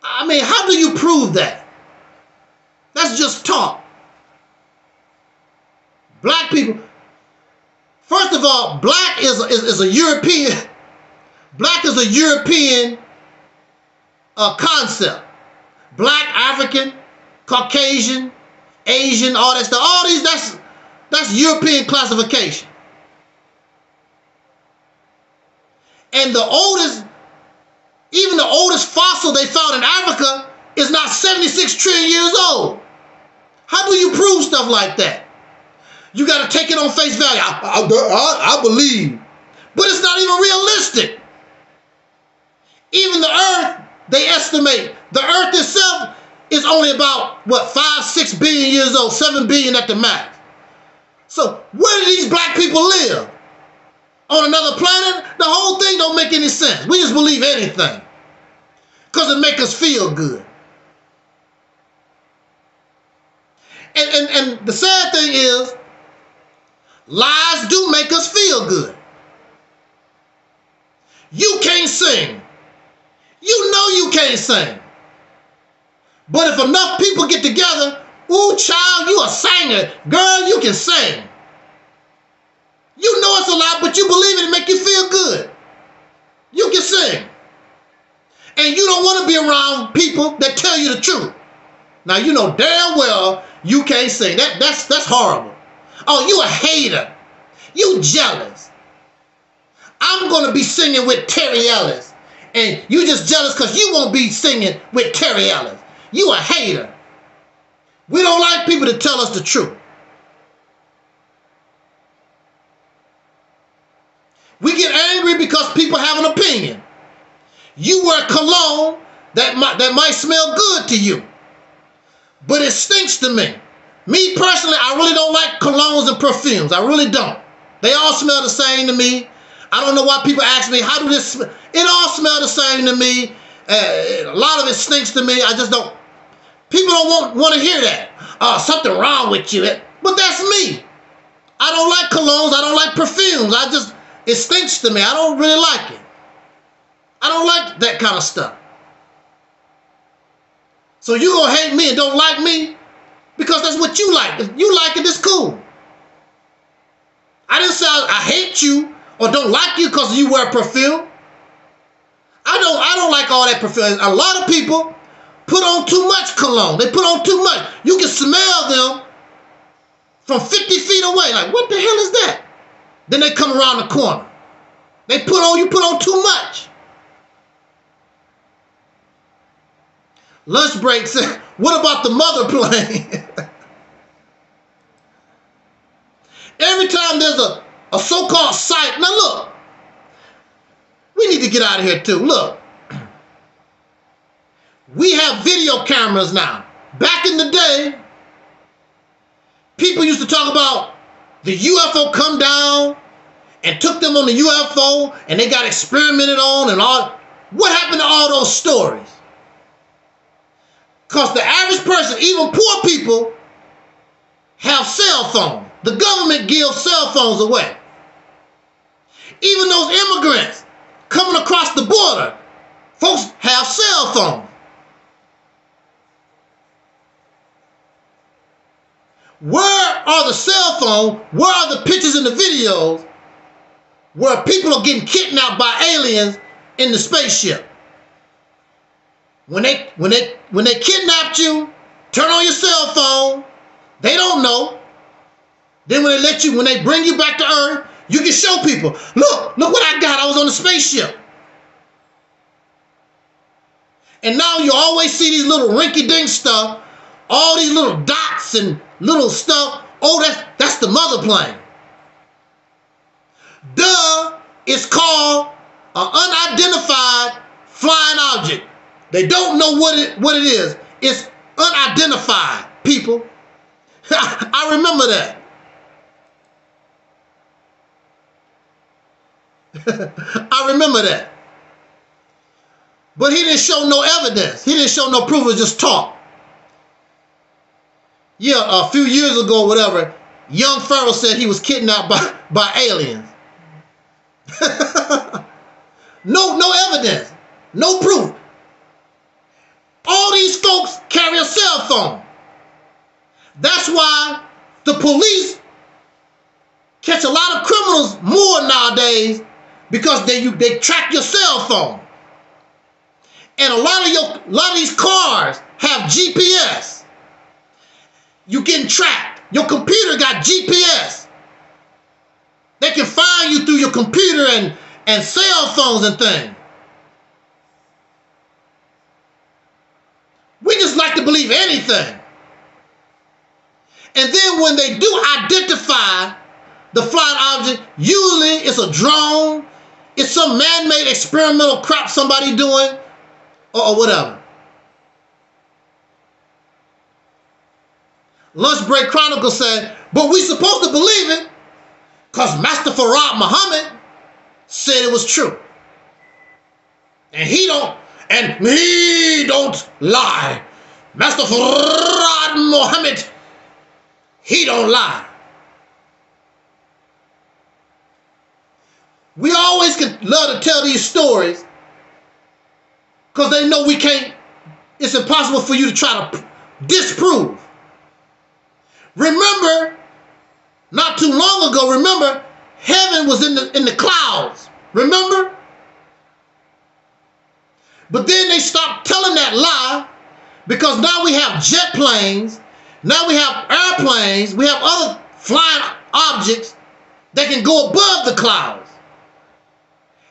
I mean, how do you prove that? That's just talk. Black people, first of all, black is a European, black is a European concept. Black, African, Caucasian, Asian, all that stuff. All these, that's European classification. And the oldest, even the oldest fossil they found in Africa is not 76 trillion years old. How do you prove stuff like that? You got to take it on face value. I believe. But it's not even realistic. Even the earth, they estimate, the earth itself is only about, what, 5-6 billion years old, 7 billion at the max. So where do these black people live? On another planet? The whole thing don't make any sense. We just believe anything because it makes us feel good. And the sad thing is, lies do make us feel good. You can't sing. You know you can't sing. But if enough people get together, ooh, child, you a singer. Girl, you can sing. You know it's a lie, but you believe it and make you feel good. You can sing. And you don't want to be around people that tell you the truth. Now, you know damn well you can't sing. That's horrible. Oh, you a hater. You jealous. I'm going to be singing with Terry Ellis. And you just jealous because you won't be singing with Terry Ellis. You a hater. We don't like people to tell us the truth. We get angry because people have an opinion. You wear cologne that might smell good to you, but it stinks to me. Me personally, I really don't like colognes and perfumes. I really don't. They all smell the same to me. I don't know why people ask me, how do this smell? It all smells the same to me. A lot of it stinks to me. I just don't. People don't want to hear that. Something wrong with you. But that's me. I don't like colognes. I don't like perfumes. It stinks to me. I don't really like it. I don't like that kind of stuff. So you gonna hate me and don't like me because that's what you like. If you like it, it's cool. I didn't say I hate you or don't like you because you wear perfume. I don't like all that perfume. A lot of people put on too much cologne. They put on too much. You can smell them from 50 feet away. Like, what the hell is that? Then they come around the corner. You put on too much. Lunch break said, what about the mother plane? Every time there's a so-called site. Now look, we need to get out of here too. Look, we have video cameras now. Back in the day, people used to talk about the UFO come down and took them on the UFO and they got experimented on and all. What happened to all those stories? Because the average person, even poor people, have cell phones. The government gives cell phones away. Even those immigrants coming across the border, folks have cell phones. Where are the cell phones? Where are the pictures and the videos where people are getting kidnapped by aliens in the spaceship? When they kidnapped you, turn on your cell phone, they don't know. Then when they bring you back to Earth, you can show people, look what I got, I was on the spaceship. And now you always see these little rinky-dink stuff, all these little dots and little stuff. Oh, that's the mother plane. Duh, it's called an unidentified flying object. They don't know what it is. It's unidentified, people. I remember that. I remember that. But he didn't show no evidence. He didn't show no proof. It was just talk. Yeah, a few years ago, whatever, young Pharaoh said he was kidnapped by aliens. No evidence. No proof. All these folks carry a cell phone. That's why the police catch a lot of criminals more nowadays, because they track your cell phone. And a lot of these cars have GPS. You getting tracked. Your computer got GPS. They can find you through your computer and cell phones and things. We just like to believe anything. And then when they do identify the flying object, usually it's a drone, it's some man-made experimental crap somebody doing, or whatever. Lunch Break Chronicle said, but we supposed to believe it because Master Farad Muhammad said it was true. And he don't lie. Master Farad Muhammad, he don't lie. We always can love to tell these stories because they know we can't, it's impossible for you to try to disprove. Remember, not too long ago, remember, heaven was in the clouds. Remember? But then they stopped telling that lie because now we have jet planes, now we have airplanes, we have other flying objects that can go above the clouds.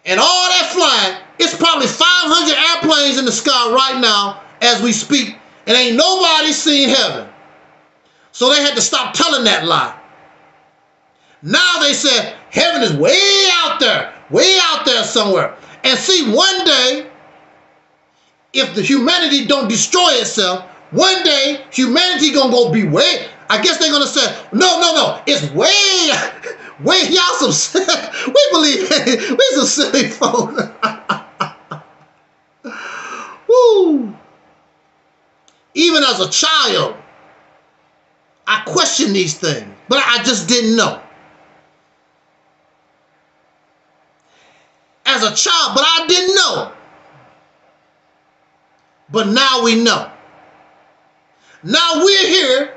And all that flying, it's probably 500 airplanes in the sky right now as we speak, and ain't nobody seen heaven. So they had to stop telling that lie. Now they said heaven is way out there somewhere. And see, one day, if the humanity don't destroy itself, one day humanity gonna go be way, I guess they're gonna say, no, it's way, y'all some, we believe, we some silly folks. Woo. Even as a child, I questioned these things, but I just didn't know. As a child, but I didn't know. But now we know. Now we're here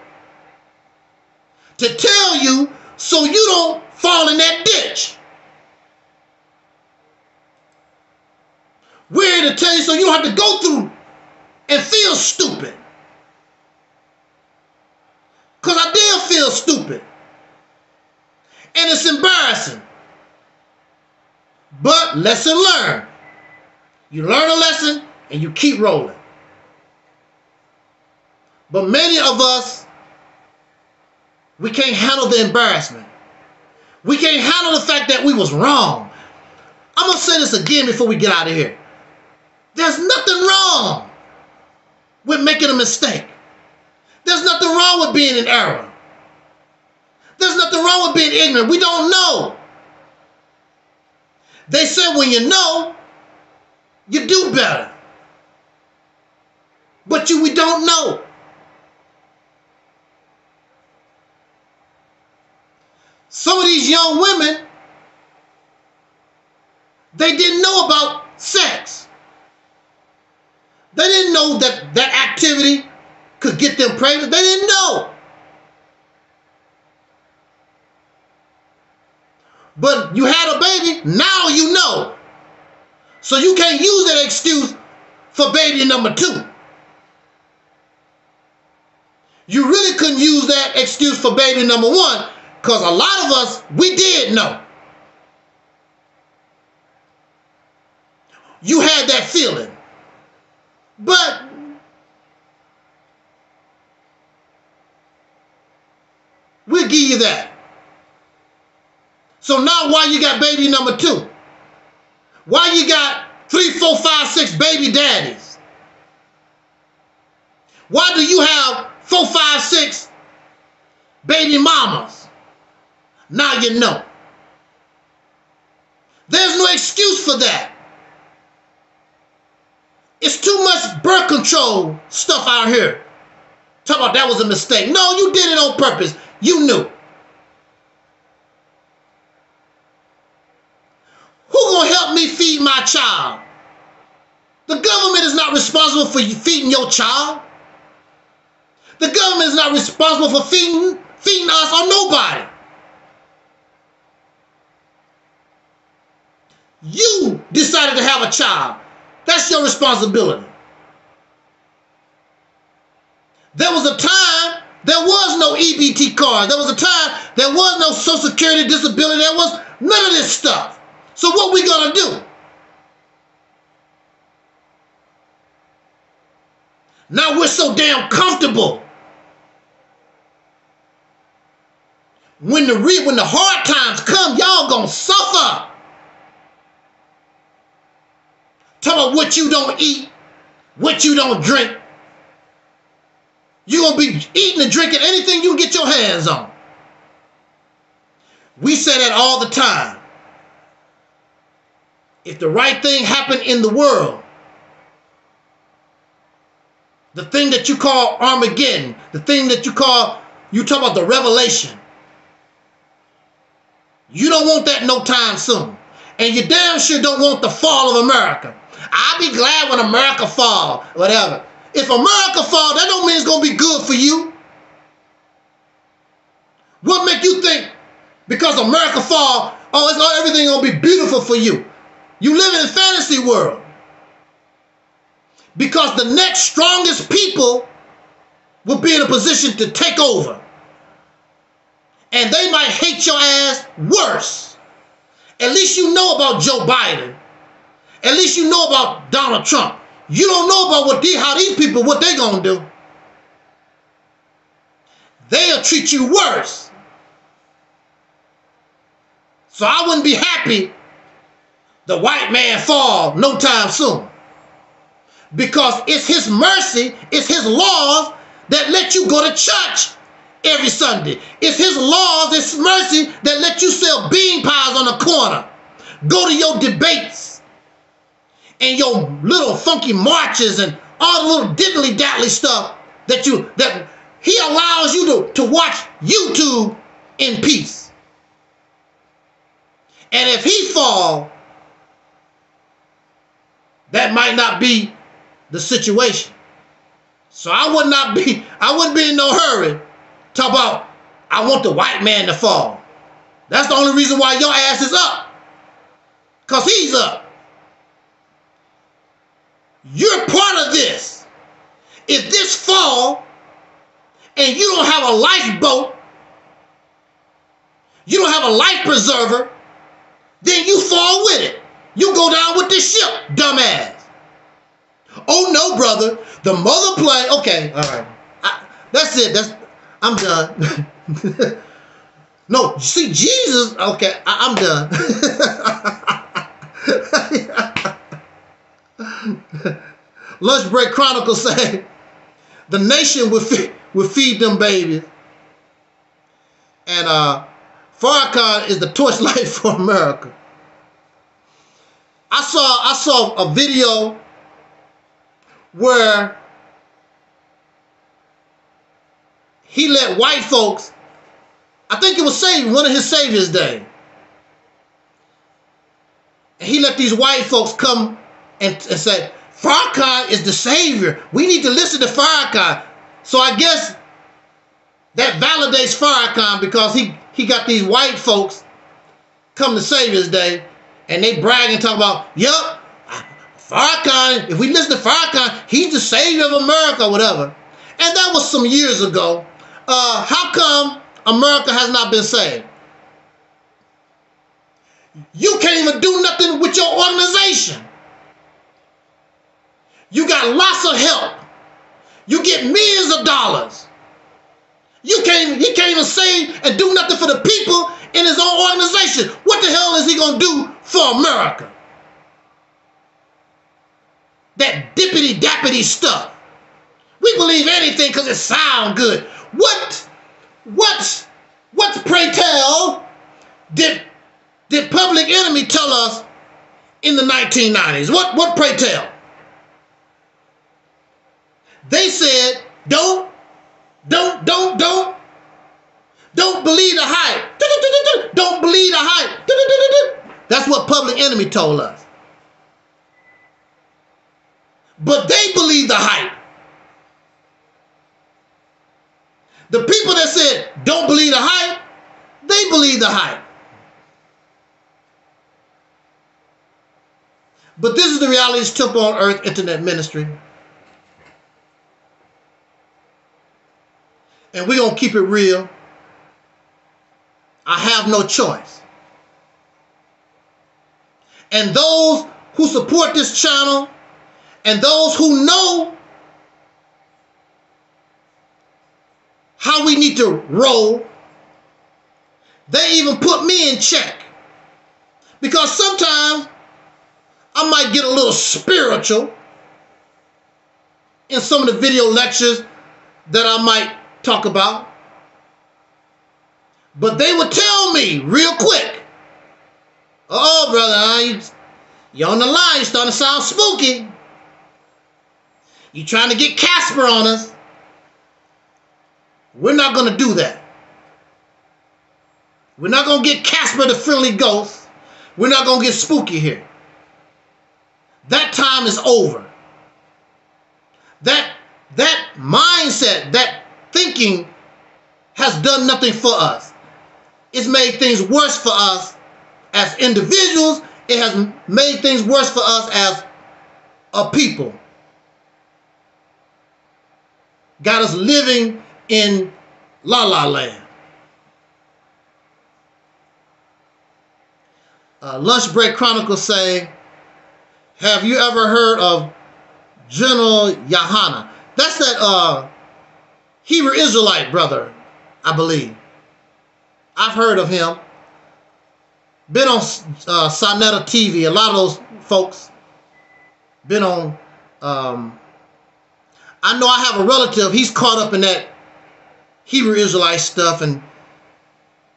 to tell you so you don't fall in that ditch. We're here to tell you so you don't have to go through and feel stupid. Because I did feel stupid. And it's embarrassing. But lesson learned. You learn a lesson and you keep rolling. But many of us, we can't handle the embarrassment. We can't handle the fact that we was wrong. I'm going to say this again before we get out of here. There's nothing wrong with making a mistake. There's nothing wrong with being in error. There's nothing wrong with being ignorant. We don't know. They said when you know, you do better. But we don't know. Some of these young women, they didn't know about sex. They didn't know that that activity could get them pregnant. They didn't know. But you had a baby, now you know. So you can't use that excuse for baby number 2. You really couldn't use that excuse for baby number 1 because a lot of us, we did know. You had that feeling. But we'll give you that. So now why you got baby number 2? Why you got 3, 4, 5, 6 baby daddies? Why do you have 4, 5, 6 baby mamas? Now you know. There's no excuse for that. It's too much birth control stuff out here. Talk about that was a mistake. No, you did it on purpose. You knew. Who gonna help me feed my child? The government is not responsible for feeding your child. The government is not responsible for feeding us or nobody. You decided to have a child. That's your responsibility. There was a time there was no EBT card. There was a time there was no Social Security disability. There was none of this stuff. So what we gonna do? Now we're so damn comfortable. When the hard times come, y'all gonna suffer. Talk about what you don't eat, what you don't drink. You're gonna be eating and drinking anything you can get your hands on. We say that all the time. If the right thing happened in the world, the thing that you call Armageddon, the thing that you talk about the revelation, you don't want that no time soon. And you damn sure don't want the fall of America. I'll be glad when America fall, whatever. If America fall, that don't mean it's going to be good for you. What make you think because America fall, everything going to be beautiful for you? You live in a fantasy world. Because the next strongest people will be in a position to take over. And they might hate your ass worse. At least you know about Joe Biden. At least you know about Donald Trump. You don't know about how these people, what they gonna do. They'll treat you worse. So I wouldn't be happy the white man fall no time soon. Because it's his mercy, it's his laws that let you go to church every Sunday. It's his laws, it's mercy that let you sell bean pies on the corner. Go to your debates and your little funky marches and all the little diddly-daddly stuff that he allows you to watch YouTube in peace. And if he fall, that might not be the situation. So I wouldn't be in no hurry. Talk about, I want the white man to fall. That's the only reason why your ass is up. Because he's up. You're part of this. If this fall and you don't have a lifeboat, you don't have a life preserver, then you fall with it. You go down with this ship, dumbass. Oh no, brother. The mother plane. Okay, all right. That's it. I'm done. No, see, Jesus. Okay, I'm done. Lunch Break Chronicles say the nation will feed them babies, and Farrakhan is the torchlight for America. I saw a video where he let white folks, I think it was one of his Savior's Day, and he let these white folks come and say, Farrakhan is the Savior. We need to listen to Farrakhan. So I guess that validates Farrakhan because he got these white folks come to Savior's Day and they brag and talk about, yup, Farrakhan, if we listen to Farrakhan, he's the Savior of America or whatever. And that was some years ago. How come America has not been saved? You can't even do nothing with your organization. You got lots of help. You get millions of dollars. He can't even save and do nothing for the people in his own organization. What the hell is he going to do for America? That dippity-dappity stuff. We believe anything because it sounds good. What pray tell did did Public Enemy tell us in the 1990s? What pray tell? They said, don't believe the hype. Don't believe the hype. That's what Public Enemy told us. But they believe the hype. The people that said, don't believe the hype, they believe the hype. But this is the Realities Temple on Earth Internet Ministry. And we're going to keep it real. I have no choice. And those who support this channel and those who know how we need to roll, they even put me in check. Because sometimes I might get a little spiritual in some of the video lectures that I might talk about. But they would tell me real quick, oh, brother, you're on the line. You're starting to sound spooky. You're trying to get Casper on us. We're not going to do that. We're not going to get Casper the friendly ghost. We're not going to get spooky here. That time is over. That mindset, that thinking has done nothing for us. It's made things worse for us as individuals. It has made things worse for us as a people. Got us living in La La Land. Lunch Break Chronicles say, have you ever heard of General Yahana? That's that Hebrew Israelite brother, I believe. I've heard of him. Been on Sonetta TV. A lot of those folks been on. I know I have a relative. He's caught up in that Hebrew Israelite stuff, and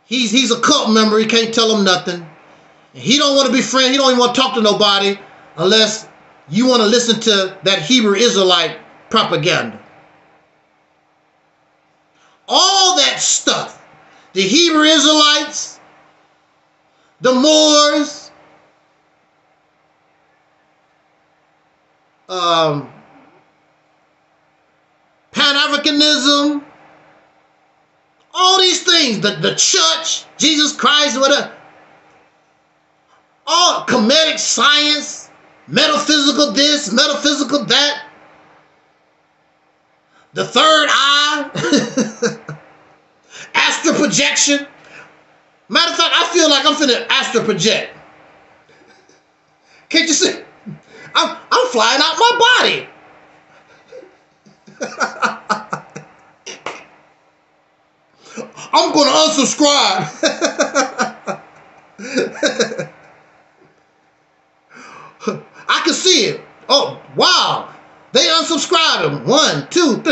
he's a cult member. He can't tell them nothing. He don't want to be friends. He don't even want to talk to nobody unless you want to listen to that Hebrew Israelite propaganda. All that stuff. The Hebrew Israelites, the Moors, Pan-Africanism, all these things, the church, Jesus Christ, whatever, all Kemetic science, metaphysical this, metaphysical that, the third eye, astral projection. Matter of fact, I feel like I'm finna astral project. Can't you see? I'm flying out my body. I'm gonna unsubscribe. I can see it. Oh, wow. They unsubscribed him. 1, 2,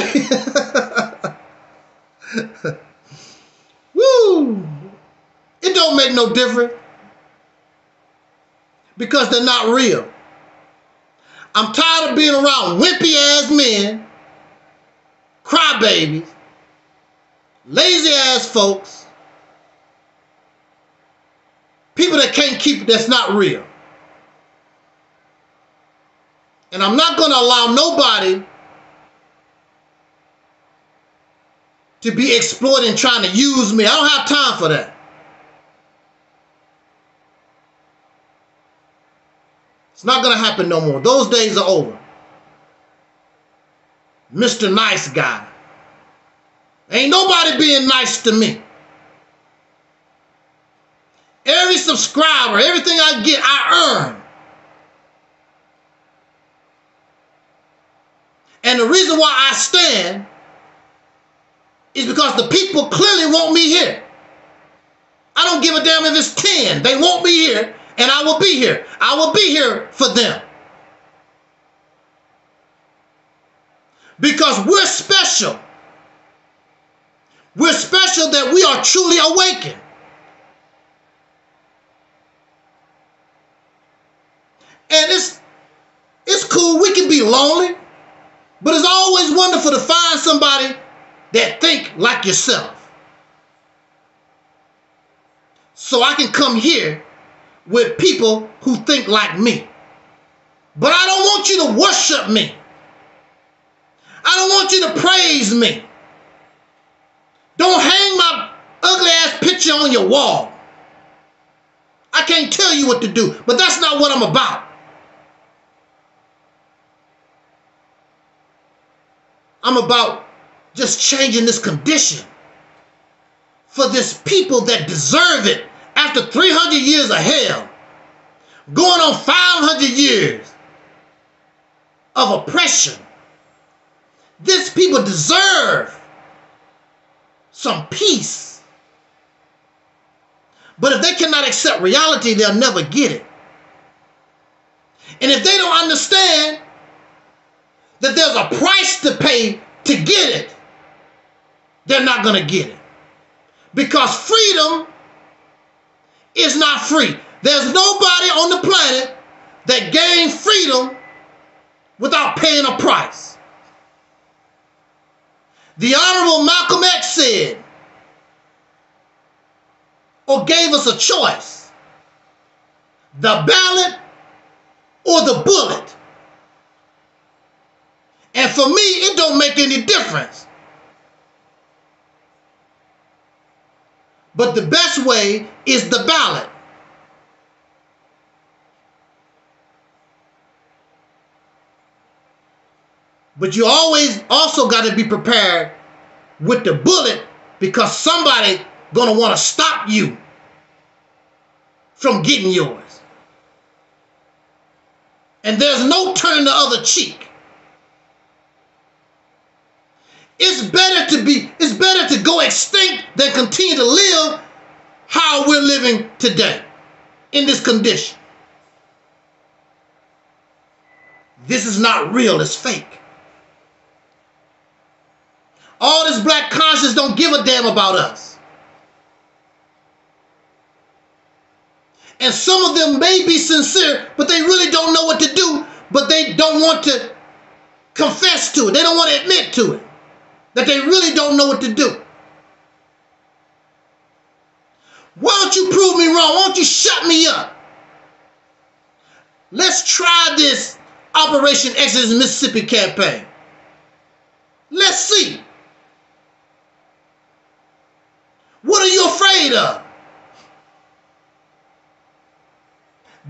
3. Woo! It don't make no difference because they're not real. I'm tired of being around wimpy ass men, crybabies, lazy ass folks, people that can't keep it, that's not real. And I'm not going to allow nobody to be exploiting, trying to use me. I don't have time for that. It's not going to happen no more. Those days are over. Mr. Nice Guy. Ain't nobody being nice to me. Every subscriber, everything I get, I earn. And the reason why I stand is because the people clearly want me here. I don't give a damn if it's 10. They want me here, and I will be here. I will be here for them. Because we're special. We're special that we are truly awakened. be lonely, but it's always wonderful to find somebody that think like yourself. So I can come here with people who think like me. But I don't want you to worship me. I don't want you to praise me. Don't hang my ugly ass picture on your wall. I can't tell you what to do, but that's not what I'm about. I'm about just changing this condition for this people that deserve it after 300 years of hell, going on 500 years of oppression. This people deserve some peace. But if they cannot accept reality, they'll never get it. And if they don't understand that there's a price to pay to get it, they're not going to get it. Because freedom is not free. There's nobody on the planet that gained freedom without paying a price. The Honorable Malcolm X said, or gave us a choice, the ballot or the bullet. And for me, it don't make any difference. But the best way is the ballot. But you always also got to be prepared with the bullet, because somebody gonna want to stop you from getting yours. And there's no turning the other cheek. It's better to go extinct than continue to live how we're living today in this condition. This is not real, it's fake. All this black conscience don't give a damn about us. And some of them may be sincere, but they really don't know what to do, but they don't want to confess to it. They don't want to admit to it, that they really don't know what to do. Why don't you prove me wrong? Why don't you shut me up? Let's try this Operation Exodus Mississippi campaign. Let's see. What are you afraid of?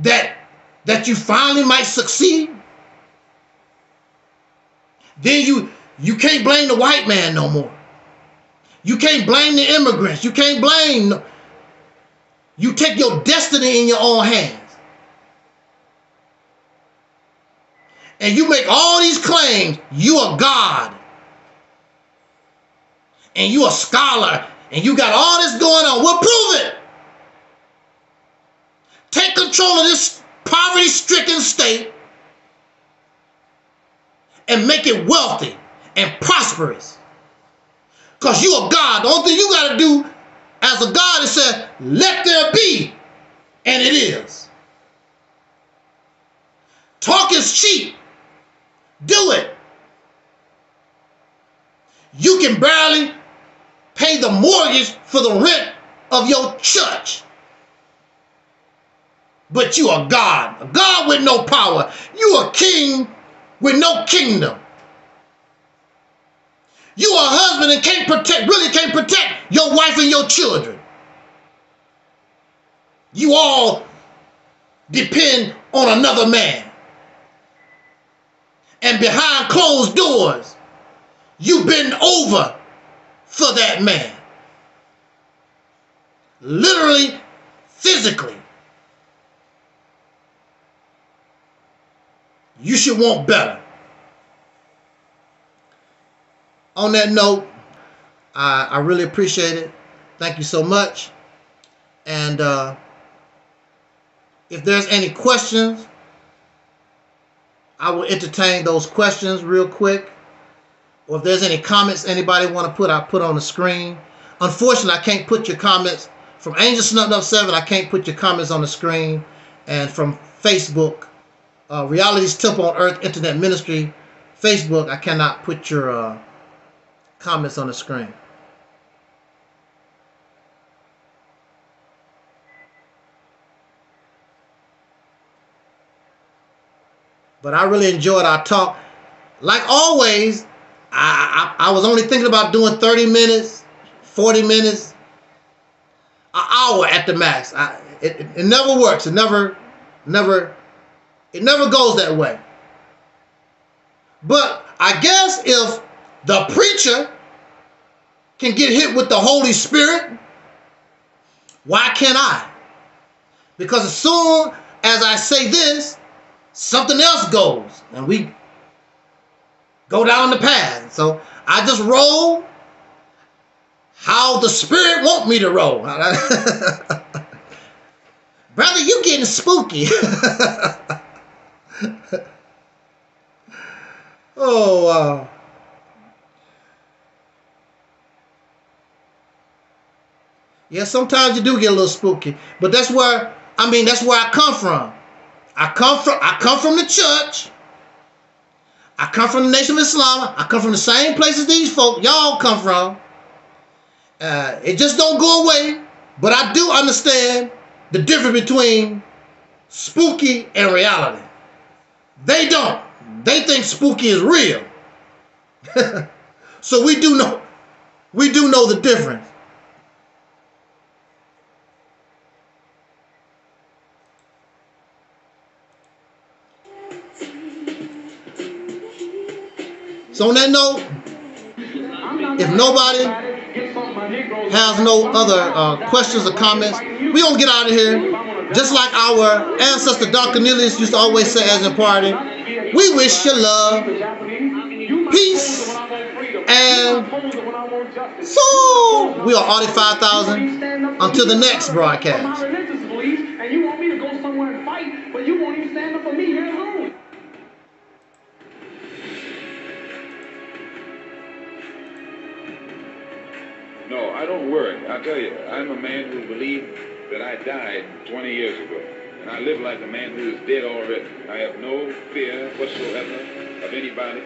That you finally might succeed? Then you can't blame the white man no more. You can't blame the immigrants. You can't blame. You take your destiny in your own hands. And you make all these claims. You are God. And you a scholar. And you got all this going on. Well, prove it. Take control of this poverty-stricken state and make it wealthy and prosperous. Because you are God. The only thing you got to do as a God is say, let there be, and it is. Talk is cheap. Do it. You can barely pay the mortgage for the rent of your church. But you are God. A God with no power. You are king with no kingdom. You are a husband and really can't protect your wife and your children. You all depend on another man. And behind closed doors, you bend over for that man. Literally, physically. You should want better. On that note, I really appreciate it. Thank you so much. And if there's any questions, I will entertain those questions real quick. Or if there's any comments anybody want to put, I'll put on the screen. Unfortunately, I can't put your comments. From Angelsnupnup7, I can't put your comments on the screen. And from Facebook, Reality's Temple on Earth Internet Ministry, Facebook, I cannot put your comments on the screen. But I really enjoyed our talk. Like always, I was only thinking about doing 30 minutes, 40 minutes, an hour at the max. It never works. It never goes that way. But I guess if the preacher can get hit with the Holy Spirit, why can't I? Because as soon as I say this, something else goes, and we go down the path. So I just roll how the Spirit want me to roll. Brother, you getting spooky. Oh, wow. Yeah, sometimes you do get a little spooky, but that's where I come from. I come from the church. I come from the Nation of Islam. I come from the same places these folk y'all come from. It just don't go away, but I do understand the difference between spooky and reality. They don't. They think spooky is real. So we do know the difference. So on that note, if nobody has no other questions or comments, we're going to get out of here. Just like our ancestor Dr. Cornelius used to always say as a party, we wish you love, peace, and soul. We are Audi 5000. Until the next broadcast. And you want me to go somewhere and fight, but you won't even stand up for me here at home. No, I don't worry. I'll tell you, I'm a man who believed that I died 20 years ago. And I live like a man who is dead already. I have no fear whatsoever of anybody.